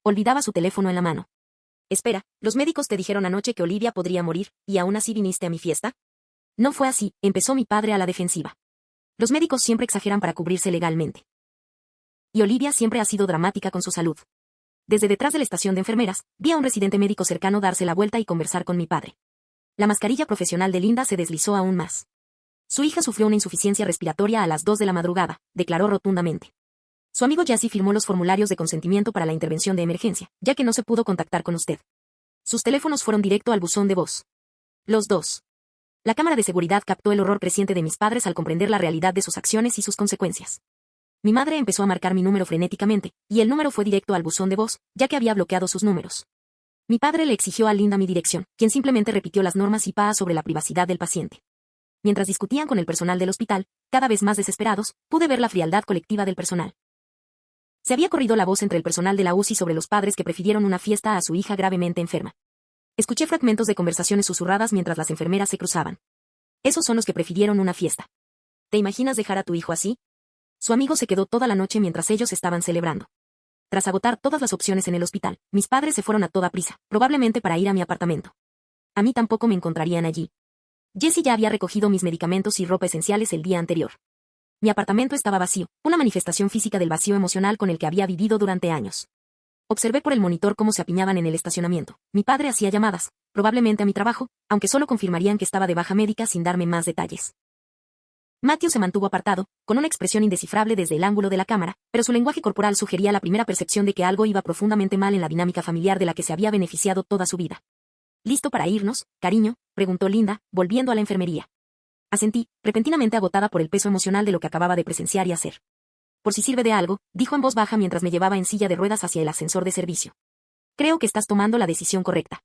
Olvidaba su teléfono en la mano. Espera, ¿los médicos te dijeron anoche que Olivia podría morir, y aún así viniste a mi fiesta? No fue así, empezó mi padre a la defensiva. Los médicos siempre exageran para cubrirse legalmente. Y Olivia siempre ha sido dramática con su salud. Desde detrás de la estación de enfermeras, vi a un residente médico cercano darse la vuelta y conversar con mi padre. La mascarilla profesional de Linda se deslizó aún más. Su hija sufrió una insuficiencia respiratoria a las 2 de la madrugada, declaró rotundamente. Su amigo Jassy firmó los formularios de consentimiento para la intervención de emergencia, ya que no se pudo contactar con usted. Sus teléfonos fueron directo al buzón de voz. Los dos. La cámara de seguridad captó el horror creciente de mis padres al comprender la realidad de sus acciones y sus consecuencias. Mi madre empezó a marcar mi número frenéticamente, y el número fue directo al buzón de voz, ya que había bloqueado sus números. Mi padre le exigió a Linda mi dirección, quien simplemente repitió las normas IPAA sobre la privacidad del paciente. Mientras discutían con el personal del hospital, cada vez más desesperados, pude ver la frialdad colectiva del personal. Se había corrido la voz entre el personal de la UCI sobre los padres que prefirieron una fiesta a su hija gravemente enferma. Escuché fragmentos de conversaciones susurradas mientras las enfermeras se cruzaban. Esos son los que prefirieron una fiesta. ¿Te imaginas dejar a tu hijo así? Su amigo se quedó toda la noche mientras ellos estaban celebrando. Tras agotar todas las opciones en el hospital, mis padres se fueron a toda prisa, probablemente para ir a mi apartamento. A mí tampoco me encontrarían allí. Jessie ya había recogido mis medicamentos y ropa esenciales el día anterior. Mi apartamento estaba vacío, una manifestación física del vacío emocional con el que había vivido durante años. Observé por el monitor cómo se apiñaban en el estacionamiento. Mi padre hacía llamadas, probablemente a mi trabajo, aunque solo confirmarían que estaba de baja médica sin darme más detalles. Matthew se mantuvo apartado, con una expresión indescifrable desde el ángulo de la cámara, pero su lenguaje corporal sugería la primera percepción de que algo iba profundamente mal en la dinámica familiar de la que se había beneficiado toda su vida. ¿Listo para irnos, cariño?, preguntó Linda, volviendo a la enfermería. Asentí, repentinamente agotada por el peso emocional de lo que acababa de presenciar y hacer. Por si sirve de algo, dijo en voz baja mientras me llevaba en silla de ruedas hacia el ascensor de servicio. Creo que estás tomando la decisión correcta.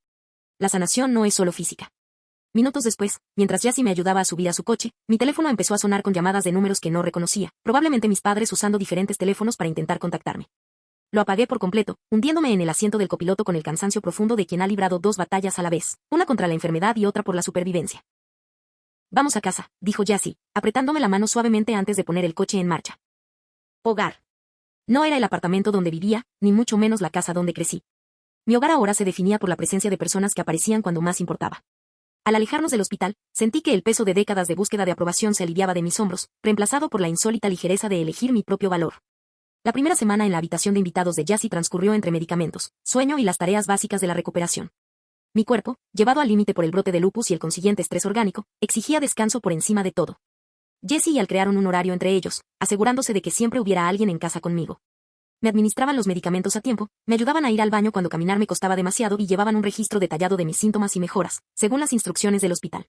La sanación no es solo física. Minutos después, mientras Jessie me ayudaba a subir a su coche, mi teléfono empezó a sonar con llamadas de números que no reconocía, probablemente mis padres usando diferentes teléfonos para intentar contactarme. Lo apagué por completo, hundiéndome en el asiento del copiloto con el cansancio profundo de quien ha librado dos batallas a la vez, una contra la enfermedad y otra por la supervivencia. Vamos a casa, dijo Jessie, apretándome la mano suavemente antes de poner el coche en marcha. Hogar. No era el apartamento donde vivía, ni mucho menos la casa donde crecí. Mi hogar ahora se definía por la presencia de personas que aparecían cuando más importaba. Al alejarnos del hospital, sentí que el peso de décadas de búsqueda de aprobación se aliviaba de mis hombros, reemplazado por la insólita ligereza de elegir mi propio valor. La primera semana en la habitación de invitados de Jessie transcurrió entre medicamentos, sueño y las tareas básicas de la recuperación. Mi cuerpo, llevado al límite por el brote de lupus y el consiguiente estrés orgánico, exigía descanso por encima de todo. Jessie y Al crearon un horario entre ellos, asegurándose de que siempre hubiera alguien en casa conmigo. Me administraban los medicamentos a tiempo, me ayudaban a ir al baño cuando caminar me costaba demasiado y llevaban un registro detallado de mis síntomas y mejoras, según las instrucciones del hospital.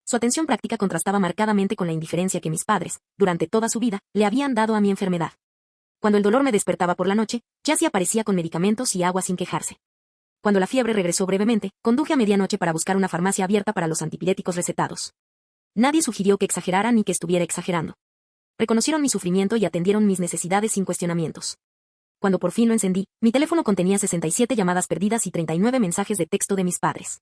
Su atención práctica contrastaba marcadamente con la indiferencia que mis padres, durante toda su vida, le habían dado a mi enfermedad. Cuando el dolor me despertaba por la noche, Jessie aparecía con medicamentos y agua sin quejarse. Cuando la fiebre regresó brevemente, conduje a medianoche para buscar una farmacia abierta para los antipiréticos recetados. Nadie sugirió que exagerara ni que estuviera exagerando. Reconocieron mi sufrimiento y atendieron mis necesidades sin cuestionamientos. Cuando por fin lo encendí, mi teléfono contenía 67 llamadas perdidas y 39 mensajes de texto de mis padres.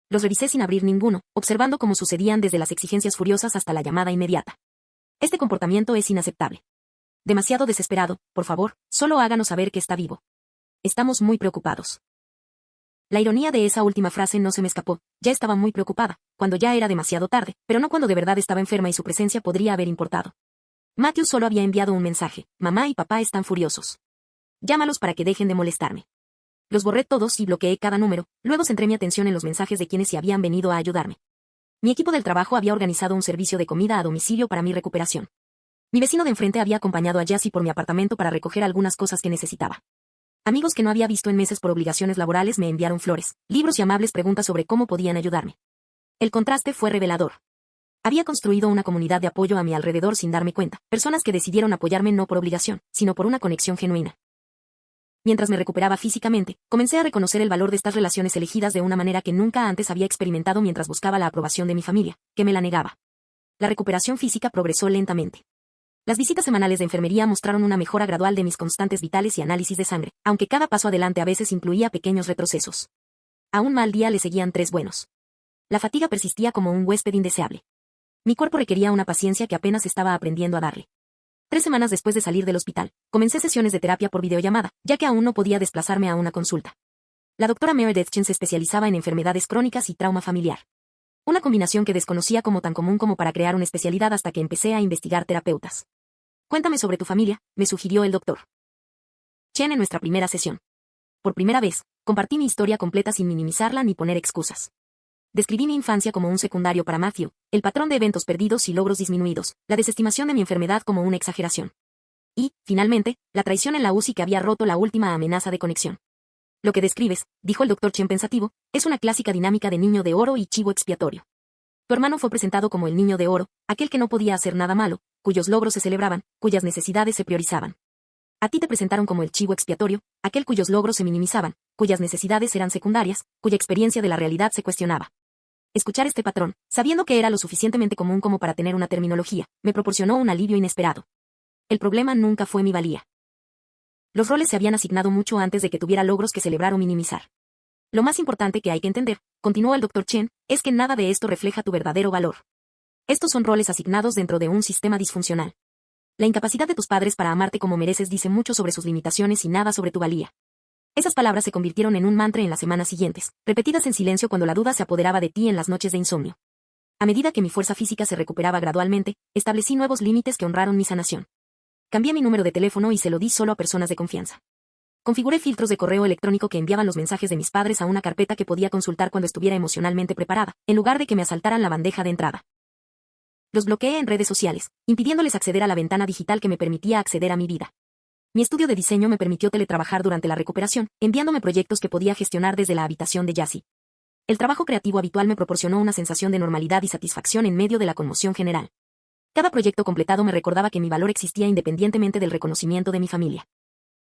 Los revisé sin abrir ninguno, observando cómo sucedían desde las exigencias furiosas hasta la llamada inmediata. Este comportamiento es inaceptable. Demasiado desesperado, por favor, solo háganos saber que está vivo. Estamos muy preocupados. La ironía de esa última frase no se me escapó, ya estaba muy preocupada, cuando ya era demasiado tarde, pero no cuando de verdad estaba enferma y su presencia podría haber importado. Matthew solo había enviado un mensaje: mamá y papá están furiosos. Llámalos para que dejen de molestarme. Los borré todos y bloqueé cada número, luego centré mi atención en los mensajes de quienes sí habían venido a ayudarme. Mi equipo del trabajo había organizado un servicio de comida a domicilio para mi recuperación. Mi vecino de enfrente había acompañado a Jessie por mi apartamento para recoger algunas cosas que necesitaba. Amigos que no había visto en meses por obligaciones laborales me enviaron flores, libros y amables preguntas sobre cómo podían ayudarme. El contraste fue revelador. Había construido una comunidad de apoyo a mi alrededor sin darme cuenta, personas que decidieron apoyarme no por obligación, sino por una conexión genuina. Mientras me recuperaba físicamente, comencé a reconocer el valor de estas relaciones elegidas de una manera que nunca antes había experimentado mientras buscaba la aprobación de mi familia, que me la negaba. La recuperación física progresó lentamente. Las visitas semanales de enfermería mostraron una mejora gradual de mis constantes vitales y análisis de sangre, aunque cada paso adelante a veces incluía pequeños retrocesos. A un mal día le seguían 3 buenos. La fatiga persistía como un huésped indeseable. Mi cuerpo requería una paciencia que apenas estaba aprendiendo a darle. 3 semanas después de salir del hospital, comencé sesiones de terapia por videollamada, ya que aún no podía desplazarme a una consulta. La doctora Meredith Chen se especializaba en enfermedades crónicas y trauma familiar. Una combinación que desconocía como tan común como para crear una especialidad hasta que empecé a investigar terapeutas. Cuéntame sobre tu familia, me sugirió el doctor Chen en nuestra primera sesión. Por primera vez, compartí mi historia completa sin minimizarla ni poner excusas. Describí mi infancia como un secundario para Matthew, el patrón de eventos perdidos y logros disminuidos, la desestimación de mi enfermedad como una exageración. Y, finalmente, la traición en la UCI que había roto la última amenaza de conexión. Lo que describes, dijo el doctor Chen pensativo, es una clásica dinámica de niño de oro y chivo expiatorio. Tu hermano fue presentado como el niño de oro, aquel que no podía hacer nada malo, cuyos logros se celebraban, cuyas necesidades se priorizaban. A ti te presentaron como el chivo expiatorio, aquel cuyos logros se minimizaban, cuyas necesidades eran secundarias, cuya experiencia de la realidad se cuestionaba. Escuchar este patrón, sabiendo que era lo suficientemente común como para tener una terminología, me proporcionó un alivio inesperado. El problema nunca fue mi valía. Los roles se habían asignado mucho antes de que tuviera logros que celebrar o minimizar. Lo más importante que hay que entender, continuó el Dr. Chen, es que nada de esto refleja tu verdadero valor. Estos son roles asignados dentro de un sistema disfuncional. La incapacidad de tus padres para amarte como mereces dice mucho sobre sus limitaciones y nada sobre tu valía. Esas palabras se convirtieron en un mantra en las semanas siguientes, repetidas en silencio cuando la duda se apoderaba de ti en las noches de insomnio. A medida que mi fuerza física se recuperaba gradualmente, establecí nuevos límites que honraron mi sanación. Cambié mi número de teléfono y se lo di solo a personas de confianza. Configuré filtros de correo electrónico que enviaban los mensajes de mis padres a una carpeta que podía consultar cuando estuviera emocionalmente preparada, en lugar de que me asaltaran la bandeja de entrada. Los bloqueé en redes sociales, impidiéndoles acceder a la ventana digital que me permitía acceder a mi vida. Mi estudio de diseño me permitió teletrabajar durante la recuperación, enviándome proyectos que podía gestionar desde la habitación de Jessie. El trabajo creativo habitual me proporcionó una sensación de normalidad y satisfacción en medio de la conmoción general. Cada proyecto completado me recordaba que mi valor existía independientemente del reconocimiento de mi familia.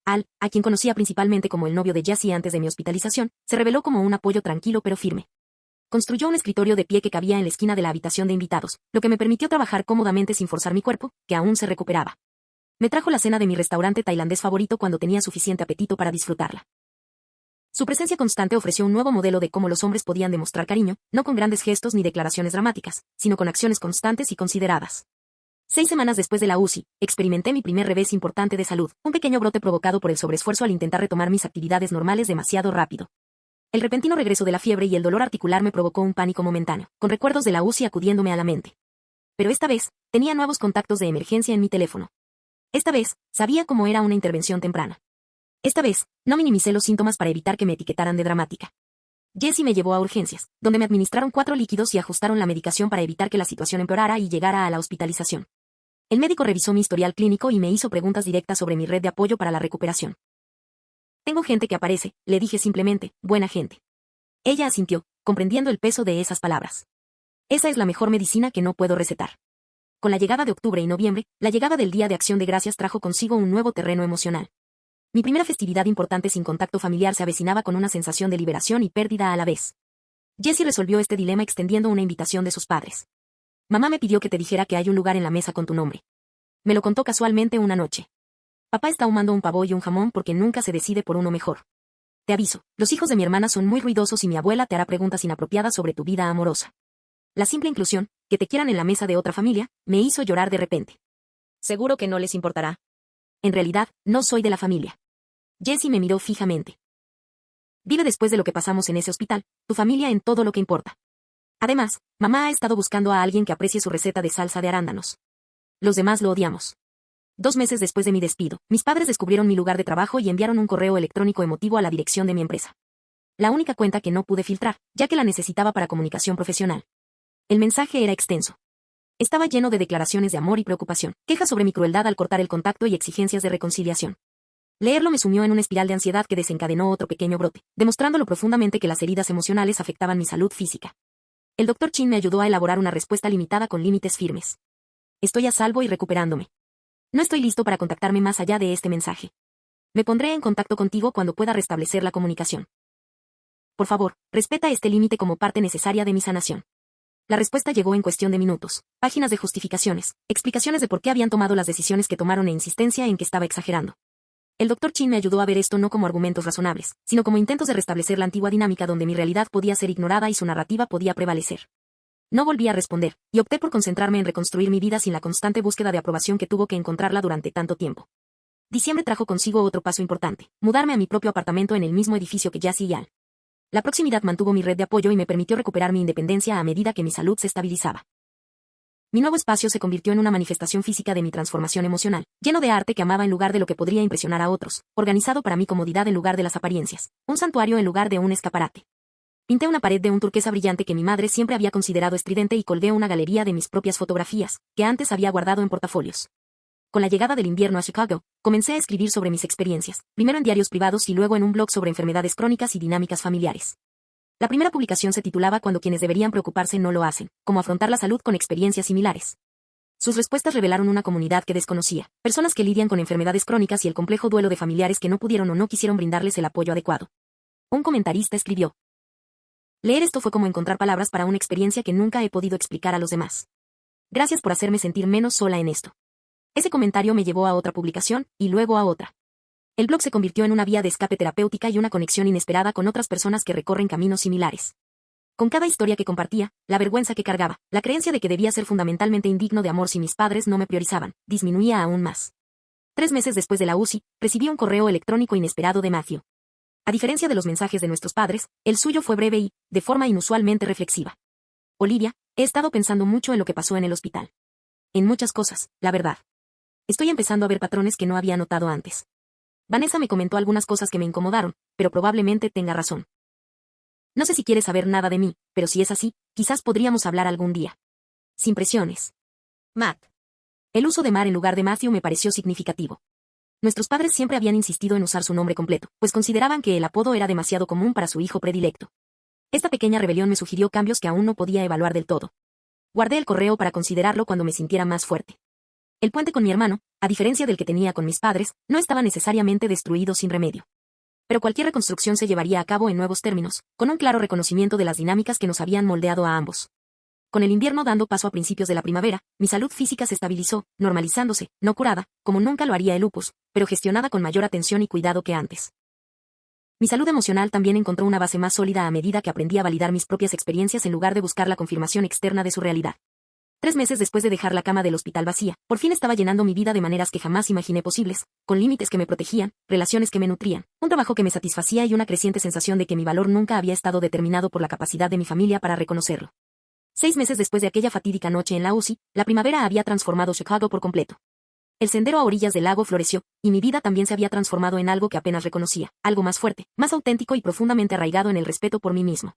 Al, a quien conocía principalmente como el novio de Jessie antes de mi hospitalización, se reveló como un apoyo tranquilo pero firme. Construyó un escritorio de pie que cabía en la esquina de la habitación de invitados, lo que me permitió trabajar cómodamente sin forzar mi cuerpo, que aún se recuperaba. Me trajo la cena de mi restaurante tailandés favorito cuando tenía suficiente apetito para disfrutarla. Su presencia constante ofreció un nuevo modelo de cómo los hombres podían demostrar cariño, no con grandes gestos ni declaraciones dramáticas, sino con acciones constantes y consideradas. 6 semanas después de la UCI, experimenté mi primer revés importante de salud, un pequeño brote provocado por el sobreesfuerzo al intentar retomar mis actividades normales demasiado rápido. El repentino regreso de la fiebre y el dolor articular me provocó un pánico momentáneo, con recuerdos de la UCI acudiéndome a la mente. Pero esta vez, tenía nuevos contactos de emergencia en mi teléfono. Esta vez, sabía cómo era una intervención temprana. Esta vez, no minimicé los síntomas para evitar que me etiquetaran de dramática. Jessie me llevó a urgencias, donde me administraron 4 líquidos y ajustaron la medicación para evitar que la situación empeorara y llegara a la hospitalización. El médico revisó mi historial clínico y me hizo preguntas directas sobre mi red de apoyo para la recuperación. Tengo gente que aparece, le dije simplemente, buena gente. Ella asintió, comprendiendo el peso de esas palabras. Esa es la mejor medicina que no puedo recetar. Con la llegada de octubre y noviembre, la llegada del Día de Acción de Gracias trajo consigo un nuevo terreno emocional. Mi primera festividad importante sin contacto familiar se avecinaba con una sensación de liberación y pérdida a la vez. Jessie resolvió este dilema extendiendo una invitación de sus padres. Mamá me pidió que te dijera que hay un lugar en la mesa con tu nombre. Me lo contó casualmente una noche. Papá está ahumando un pavo y un jamón porque nunca se decide por uno mejor. Te aviso, los hijos de mi hermana son muy ruidosos y mi abuela te hará preguntas inapropiadas sobre tu vida amorosa. La simple inclusión, que te quieran en la mesa de otra familia, me hizo llorar de repente. Seguro que no les importará. En realidad, no soy de la familia. Jessie me miró fijamente. Vive después de lo que pasamos en ese hospital, tu familia en todo lo que importa. Además, mamá ha estado buscando a alguien que aprecie su receta de salsa de arándanos. Los demás lo odiamos. 2 meses después de mi despido, mis padres descubrieron mi lugar de trabajo y enviaron un correo electrónico emotivo a la dirección de mi empresa. La única cuenta que no pude filtrar, ya que la necesitaba para comunicación profesional. El mensaje era extenso. Estaba lleno de declaraciones de amor y preocupación, quejas sobre mi crueldad al cortar el contacto y exigencias de reconciliación. Leerlo me sumió en una espiral de ansiedad que desencadenó otro pequeño brote, demostrándolo profundamente que las heridas emocionales afectaban mi salud física. El Dr. Chin me ayudó a elaborar una respuesta limitada con límites firmes. Estoy a salvo y recuperándome. No estoy listo para contactarme más allá de este mensaje. Me pondré en contacto contigo cuando pueda restablecer la comunicación. Por favor, respeta este límite como parte necesaria de mi sanación. La respuesta llegó en cuestión de minutos, páginas de justificaciones, explicaciones de por qué habían tomado las decisiones que tomaron e insistencia en que estaba exagerando. El Dr. Chin me ayudó a ver esto no como argumentos razonables, sino como intentos de restablecer la antigua dinámica donde mi realidad podía ser ignorada y su narrativa podía prevalecer. No volví a responder, y opté por concentrarme en reconstruir mi vida sin la constante búsqueda de aprobación que tuvo que encontrarla durante tanto tiempo. Diciembre trajo consigo otro paso importante, mudarme a mi propio apartamento en el mismo edificio que Jessie y Al. La proximidad mantuvo mi red de apoyo y me permitió recuperar mi independencia a medida que mi salud se estabilizaba. Mi nuevo espacio se convirtió en una manifestación física de mi transformación emocional, lleno de arte que amaba en lugar de lo que podría impresionar a otros, organizado para mi comodidad en lugar de las apariencias, un santuario en lugar de un escaparate. Pinté una pared de un turquesa brillante que mi madre siempre había considerado estridente y colgué una galería de mis propias fotografías, que antes había guardado en portafolios. Con la llegada del invierno a Chicago, comencé a escribir sobre mis experiencias, primero en diarios privados y luego en un blog sobre enfermedades crónicas y dinámicas familiares. La primera publicación se titulaba Cuando quienes deberían preocuparse no lo hacen, cómo afrontar la salud con experiencias similares. Sus respuestas revelaron una comunidad que desconocía, personas que lidian con enfermedades crónicas y el complejo duelo de familiares que no pudieron o no quisieron brindarles el apoyo adecuado. Un comentarista escribió: leer esto fue como encontrar palabras para una experiencia que nunca he podido explicar a los demás. Gracias por hacerme sentir menos sola en esto. Ese comentario me llevó a otra publicación, y luego a otra. El blog se convirtió en una vía de escape terapéutica y una conexión inesperada con otras personas que recorren caminos similares. Con cada historia que compartía, la vergüenza que cargaba, la creencia de que debía ser fundamentalmente indigno de amor si mis padres no me priorizaban, disminuía aún más. 3 meses después de la UCI, recibí un correo electrónico inesperado de Matthew. A diferencia de los mensajes de nuestros padres, el suyo fue breve y, de forma inusualmente reflexiva. Olivia, he estado pensando mucho en lo que pasó en el hospital. En muchas cosas, la verdad. Estoy empezando a ver patrones que no había notado antes. Vanessa me comentó algunas cosas que me incomodaron, pero probablemente tenga razón. No sé si quieres saber nada de mí, pero si es así, quizás podríamos hablar algún día. Sin presiones. Matt. El uso de Mar en lugar de Matthew me pareció significativo. Nuestros padres siempre habían insistido en usar su nombre completo, pues consideraban que el apodo era demasiado común para su hijo predilecto. Esta pequeña rebelión me sugirió cambios que aún no podía evaluar del todo. Guardé el correo para considerarlo cuando me sintiera más fuerte. El puente con mi hermano, a diferencia del que tenía con mis padres, no estaba necesariamente destruido sin remedio. Pero cualquier reconstrucción se llevaría a cabo en nuevos términos, con un claro reconocimiento de las dinámicas que nos habían moldeado a ambos. Con el invierno dando paso a principios de la primavera, mi salud física se estabilizó, normalizándose, no curada, como nunca lo haría el lupus, pero gestionada con mayor atención y cuidado que antes. Mi salud emocional también encontró una base más sólida a medida que aprendí a validar mis propias experiencias en lugar de buscar la confirmación externa de su realidad. 3 meses después de dejar la cama del hospital vacía, por fin estaba llenando mi vida de maneras que jamás imaginé posibles, con límites que me protegían, relaciones que me nutrían, un trabajo que me satisfacía y una creciente sensación de que mi valor nunca había estado determinado por la capacidad de mi familia para reconocerlo. 6 meses después de aquella fatídica noche en la UCI, la primavera había transformado Chicago por completo. El sendero a orillas del lago floreció, y mi vida también se había transformado en algo que apenas reconocía, algo más fuerte, más auténtico y profundamente arraigado en el respeto por mí mismo.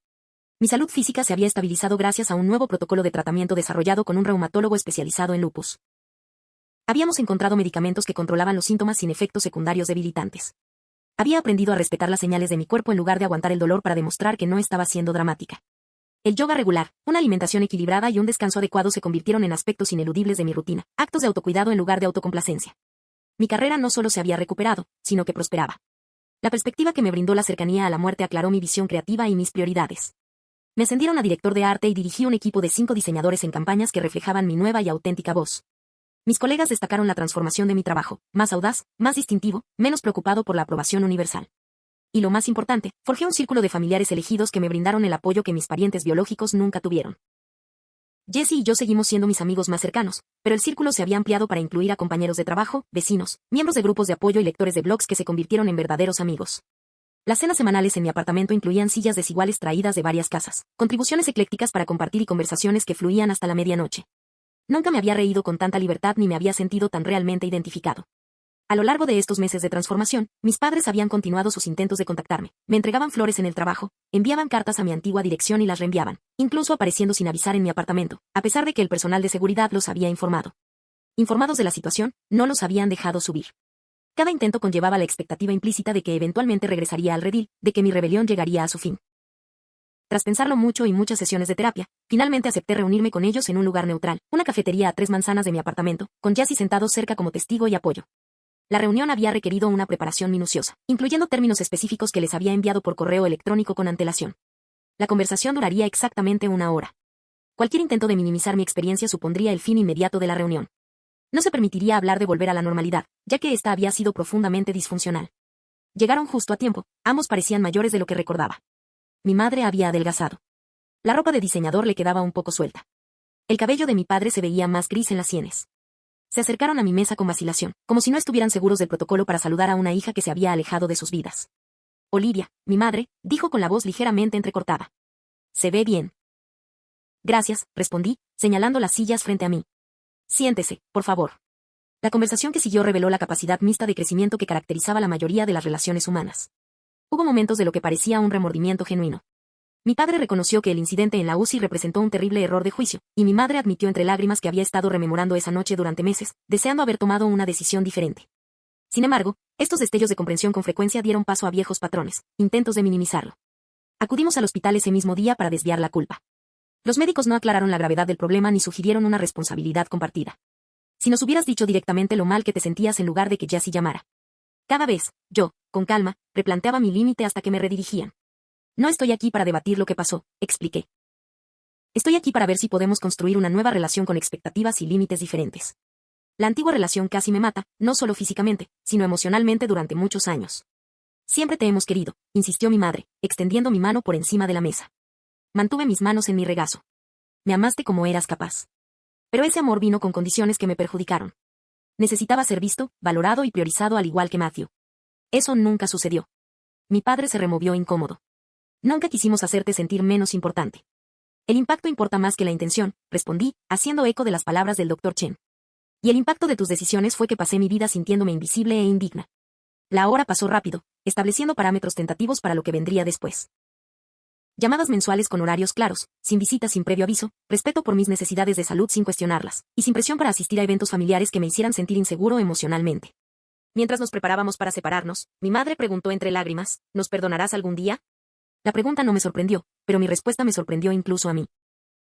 Mi salud física se había estabilizado gracias a un nuevo protocolo de tratamiento desarrollado con un reumatólogo especializado en lupus. Habíamos encontrado medicamentos que controlaban los síntomas sin efectos secundarios debilitantes. Había aprendido a respetar las señales de mi cuerpo en lugar de aguantar el dolor para demostrar que no estaba siendo dramática. El yoga regular, una alimentación equilibrada y un descanso adecuado se convirtieron en aspectos ineludibles de mi rutina, actos de autocuidado en lugar de autocomplacencia. Mi carrera no solo se había recuperado, sino que prosperaba. La perspectiva que me brindó la cercanía a la muerte aclaró mi visión creativa y mis prioridades. Me ascendieron a director de arte y dirigí un equipo de 5 diseñadores en campañas que reflejaban mi nueva y auténtica voz. Mis colegas destacaron la transformación de mi trabajo, más audaz, más distintivo, menos preocupado por la aprobación universal. Y lo más importante, forjé un círculo de familiares elegidos que me brindaron el apoyo que mis parientes biológicos nunca tuvieron. Jesse y yo seguimos siendo mis amigos más cercanos, pero el círculo se había ampliado para incluir a compañeros de trabajo, vecinos, miembros de grupos de apoyo y lectores de blogs que se convirtieron en verdaderos amigos. Las cenas semanales en mi apartamento incluían sillas desiguales traídas de varias casas, contribuciones eclécticas para compartir y conversaciones que fluían hasta la medianoche. Nunca me había reído con tanta libertad ni me había sentido tan realmente identificado. A lo largo de estos meses de transformación, mis padres habían continuado sus intentos de contactarme, me entregaban flores en el trabajo, enviaban cartas a mi antigua dirección y las reenviaban, incluso apareciendo sin avisar en mi apartamento, a pesar de que el personal de seguridad los había informado. Informados de la situación, no los habían dejado subir. Cada intento conllevaba la expectativa implícita de que eventualmente regresaría al redil, de que mi rebelión llegaría a su fin. Tras pensarlo mucho y muchas sesiones de terapia, finalmente acepté reunirme con ellos en un lugar neutral, una cafetería a 3 manzanas de mi apartamento, con Jassy sentado cerca como testigo y apoyo. La reunión había requerido una preparación minuciosa, incluyendo términos específicos que les había enviado por correo electrónico con antelación. La conversación duraría exactamente 1 hora. Cualquier intento de minimizar mi experiencia supondría el fin inmediato de la reunión. No se permitiría hablar de volver a la normalidad, ya que esta había sido profundamente disfuncional. Llegaron justo a tiempo, ambos parecían mayores de lo que recordaba. Mi madre había adelgazado. La ropa de diseñador le quedaba un poco suelta. El cabello de mi padre se veía más gris en las sienes. Se acercaron a mi mesa con vacilación, como si no estuvieran seguros del protocolo para saludar a una hija que se había alejado de sus vidas. Olivia, mi madre, dijo con la voz ligeramente entrecortada. Se ve bien. Gracias, respondí, señalando las sillas frente a mí. Siéntese, por favor. La conversación que siguió reveló la capacidad mixta de crecimiento que caracterizaba la mayoría de las relaciones humanas. Hubo momentos de lo que parecía un remordimiento genuino. Mi padre reconoció que el incidente en la UCI representó un terrible error de juicio, y mi madre admitió entre lágrimas que había estado rememorando esa noche durante meses, deseando haber tomado una decisión diferente. Sin embargo, estos destellos de comprensión con frecuencia dieron paso a viejos patrones, intentos de minimizarlo. Acudimos al hospital ese mismo día para desviar la culpa. Los médicos no aclararon la gravedad del problema ni sugirieron una responsabilidad compartida. Si nos hubieras dicho directamente lo mal que te sentías en lugar de que Jassy llamara. Cada vez, yo, con calma, replanteaba mi límite hasta que me redirigían. No estoy aquí para debatir lo que pasó, expliqué. Estoy aquí para ver si podemos construir una nueva relación con expectativas y límites diferentes. La antigua relación casi me mata, no solo físicamente, sino emocionalmente durante muchos años. Siempre te hemos querido, insistió mi madre, extendiendo mi mano por encima de la mesa. Mantuve mis manos en mi regazo. Me amaste como eras capaz. Pero ese amor vino con condiciones que me perjudicaron. Necesitaba ser visto, valorado y priorizado al igual que Matthew. Eso nunca sucedió. Mi padre se removió incómodo. Nunca quisimos hacerte sentir menos importante. El impacto importa más que la intención, respondí, haciendo eco de las palabras del Dr. Chen. Y el impacto de tus decisiones fue que pasé mi vida sintiéndome invisible e indigna. La hora pasó rápido, estableciendo parámetros tentativos para lo que vendría después. Llamadas mensuales con horarios claros, sin visitas sin previo aviso, respeto por mis necesidades de salud sin cuestionarlas, y sin presión para asistir a eventos familiares que me hicieran sentir inseguro emocionalmente. Mientras nos preparábamos para separarnos, mi madre preguntó entre lágrimas, ¿nos perdonarás algún día? La pregunta no me sorprendió, pero mi respuesta me sorprendió incluso a mí.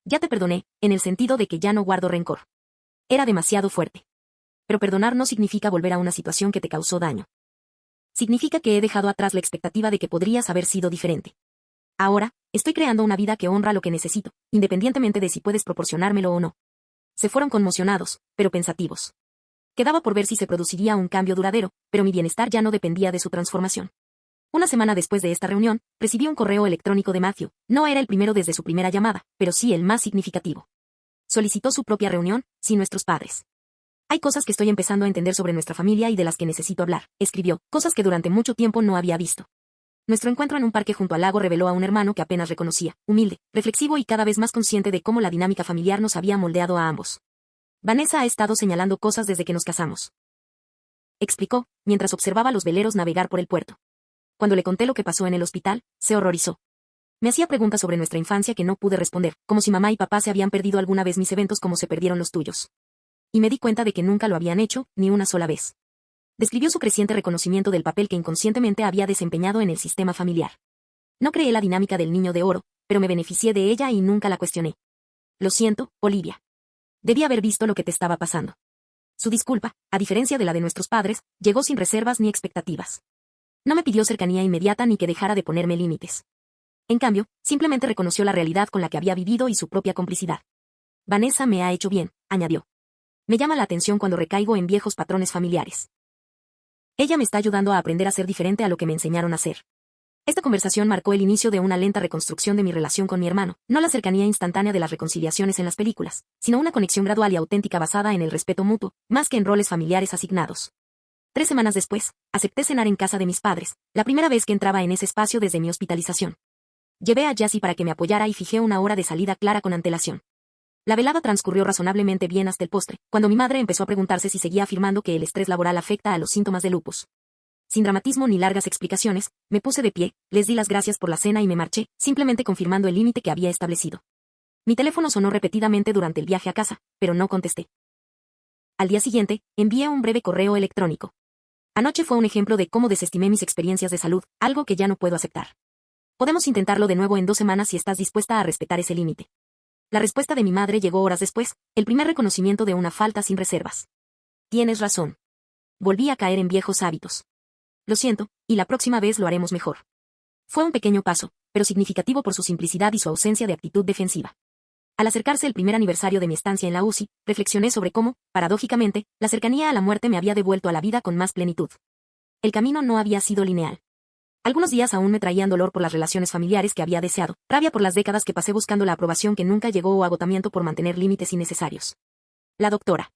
Ya te perdoné, en el sentido de que ya no guardo rencor. Era demasiado fuerte. Pero perdonar no significa volver a una situación que te causó daño. Significa que he dejado atrás la expectativa de que podrías haber sido diferente. Ahora, estoy creando una vida que honra lo que necesito, independientemente de si puedes proporcionármelo o no. Se fueron conmocionados, pero pensativos. Quedaba por ver si se produciría un cambio duradero, pero mi bienestar ya no dependía de su transformación. Una semana después de esta reunión, recibí un correo electrónico de Matthew. No era el primero desde su primera llamada, pero sí el más significativo. Solicitó su propia reunión, sin nuestros padres. Hay cosas que estoy empezando a entender sobre nuestra familia y de las que necesito hablar, escribió, cosas que durante mucho tiempo no había visto. Nuestro encuentro en un parque junto al lago reveló a un hermano que apenas reconocía, humilde, reflexivo y cada vez más consciente de cómo la dinámica familiar nos había moldeado a ambos. Vanessa ha estado señalando cosas desde que nos casamos. Explicó, mientras observaba los veleros navegar por el puerto. Cuando le conté lo que pasó en el hospital, se horrorizó. Me hacía preguntas sobre nuestra infancia que no pude responder, como si mamá y papá se habían perdido alguna vez mis eventos como se perdieron los tuyos. Y me di cuenta de que nunca lo habían hecho, ni una sola vez. Describió su creciente reconocimiento del papel que inconscientemente había desempeñado en el sistema familiar. No creé la dinámica del niño de oro, pero me beneficié de ella y nunca la cuestioné. Lo siento, Olivia. Debí haber visto lo que te estaba pasando. Su disculpa, a diferencia de la de nuestros padres, llegó sin reservas ni expectativas. No me pidió cercanía inmediata ni que dejara de ponerme límites. En cambio, simplemente reconoció la realidad con la que había vivido y su propia complicidad. Vanessa me ha hecho bien, añadió. Me llama la atención cuando recaigo en viejos patrones familiares. Ella me está ayudando a aprender a ser diferente a lo que me enseñaron a ser. Esta conversación marcó el inicio de una lenta reconstrucción de mi relación con mi hermano, no la cercanía instantánea de las reconciliaciones en las películas, sino una conexión gradual y auténtica basada en el respeto mutuo, más que en roles familiares asignados. 3 semanas después, acepté cenar en casa de mis padres, la primera vez que entraba en ese espacio desde mi hospitalización. Llevé a Jessie para que me apoyara y fijé una hora de salida clara con antelación. La velada transcurrió razonablemente bien hasta el postre, cuando mi madre empezó a preguntarse si seguía afirmando que el estrés laboral afecta a los síntomas de lupus. Sin dramatismo ni largas explicaciones, me puse de pie, les di las gracias por la cena y me marché, simplemente confirmando el límite que había establecido. Mi teléfono sonó repetidamente durante el viaje a casa, pero no contesté. Al día siguiente, envié un breve correo electrónico. Anoche fue un ejemplo de cómo desestimé mis experiencias de salud, algo que ya no puedo aceptar. Podemos intentarlo de nuevo en 2 semanas si estás dispuesta a respetar ese límite. La respuesta de mi madre llegó horas después, el primer reconocimiento de una falta sin reservas. Tienes razón. Volví a caer en viejos hábitos. Lo siento, y la próxima vez lo haremos mejor. Fue un pequeño paso, pero significativo por su simplicidad y su ausencia de actitud defensiva. Al acercarse el primer aniversario de mi estancia en la UCI, reflexioné sobre cómo, paradójicamente, la cercanía a la muerte me había devuelto a la vida con más plenitud. El camino no había sido lineal. Algunos días aún me traían dolor por las relaciones familiares que había deseado, rabia por las décadas que pasé buscando la aprobación que nunca llegó o agotamiento por mantener límites innecesarios. La doctora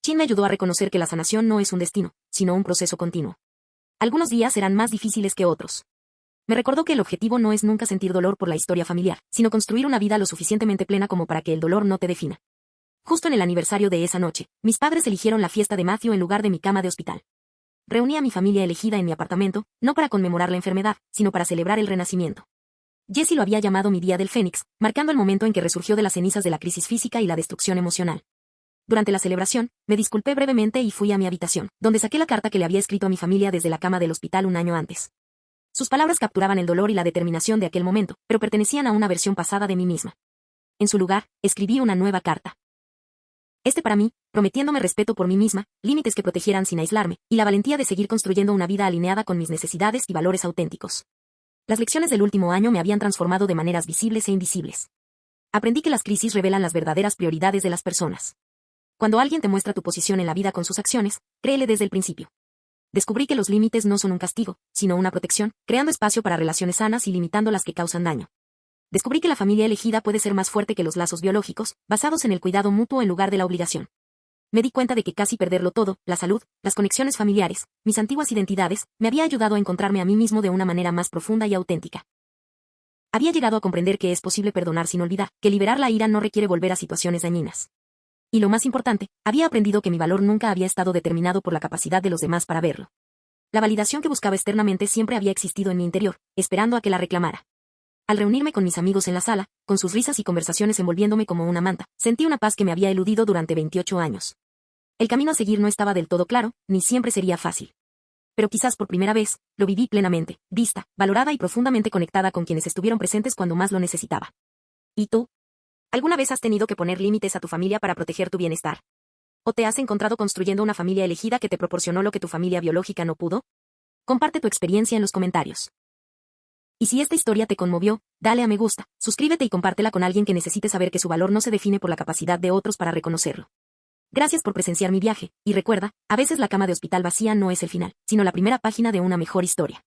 Chin me ayudó a reconocer que la sanación no es un destino, sino un proceso continuo. Algunos días serán más difíciles que otros. Me recordó que el objetivo no es nunca sentir dolor por la historia familiar, sino construir una vida lo suficientemente plena como para que el dolor no te defina. Justo en el aniversario de esa noche, mis padres eligieron la fiesta de Matthew en lugar de mi cama de hospital. Reuní a mi familia elegida en mi apartamento, no para conmemorar la enfermedad, sino para celebrar el renacimiento. Jessie lo había llamado mi día del Fénix, marcando el momento en que resurgió de las cenizas de la crisis física y la destrucción emocional. Durante la celebración, me disculpé brevemente y fui a mi habitación, donde saqué la carta que le había escrito a mi familia desde la cama del hospital un año antes. Sus palabras capturaban el dolor y la determinación de aquel momento, pero pertenecían a una versión pasada de mí misma. En su lugar, escribí una nueva carta. Para mí, prometiéndome respeto por mí misma, límites que protegieran sin aislarme, y la valentía de seguir construyendo una vida alineada con mis necesidades y valores auténticos. Las lecciones del último año me habían transformado de maneras visibles e invisibles. Aprendí que las crisis revelan las verdaderas prioridades de las personas. Cuando alguien te muestra tu posición en la vida con sus acciones, créele desde el principio. Descubrí que los límites no son un castigo, sino una protección, creando espacio para relaciones sanas y limitando las que causan daño. Descubrí que la familia elegida puede ser más fuerte que los lazos biológicos, basados en el cuidado mutuo en lugar de la obligación. Me di cuenta de que casi perderlo todo, la salud, las conexiones familiares, mis antiguas identidades, me había ayudado a encontrarme a mí mismo de una manera más profunda y auténtica. Había llegado a comprender que es posible perdonar sin olvidar, que liberar la ira no requiere volver a situaciones dañinas. Y lo más importante, había aprendido que mi valor nunca había estado determinado por la capacidad de los demás para verlo. La validación que buscaba externamente siempre había existido en mi interior, esperando a que la reclamara. Al reunirme con mis amigos en la sala, con sus risas y conversaciones envolviéndome como una manta, sentí una paz que me había eludido durante 28 años. El camino a seguir no estaba del todo claro, ni siempre sería fácil. Pero quizás por primera vez, lo viví plenamente, vista, valorada y profundamente conectada con quienes estuvieron presentes cuando más lo necesitaba. ¿Y tú? ¿Alguna vez has tenido que poner límites a tu familia para proteger tu bienestar? ¿O te has encontrado construyendo una familia elegida que te proporcionó lo que tu familia biológica no pudo? Comparte tu experiencia en los comentarios. Y si esta historia te conmovió, dale a me gusta, suscríbete y compártela con alguien que necesite saber que su valor no se define por la capacidad de otros para reconocerlo. Gracias por presenciar mi viaje, y recuerda, a veces la cama de hospital vacía no es el final, sino la primera página de una mejor historia.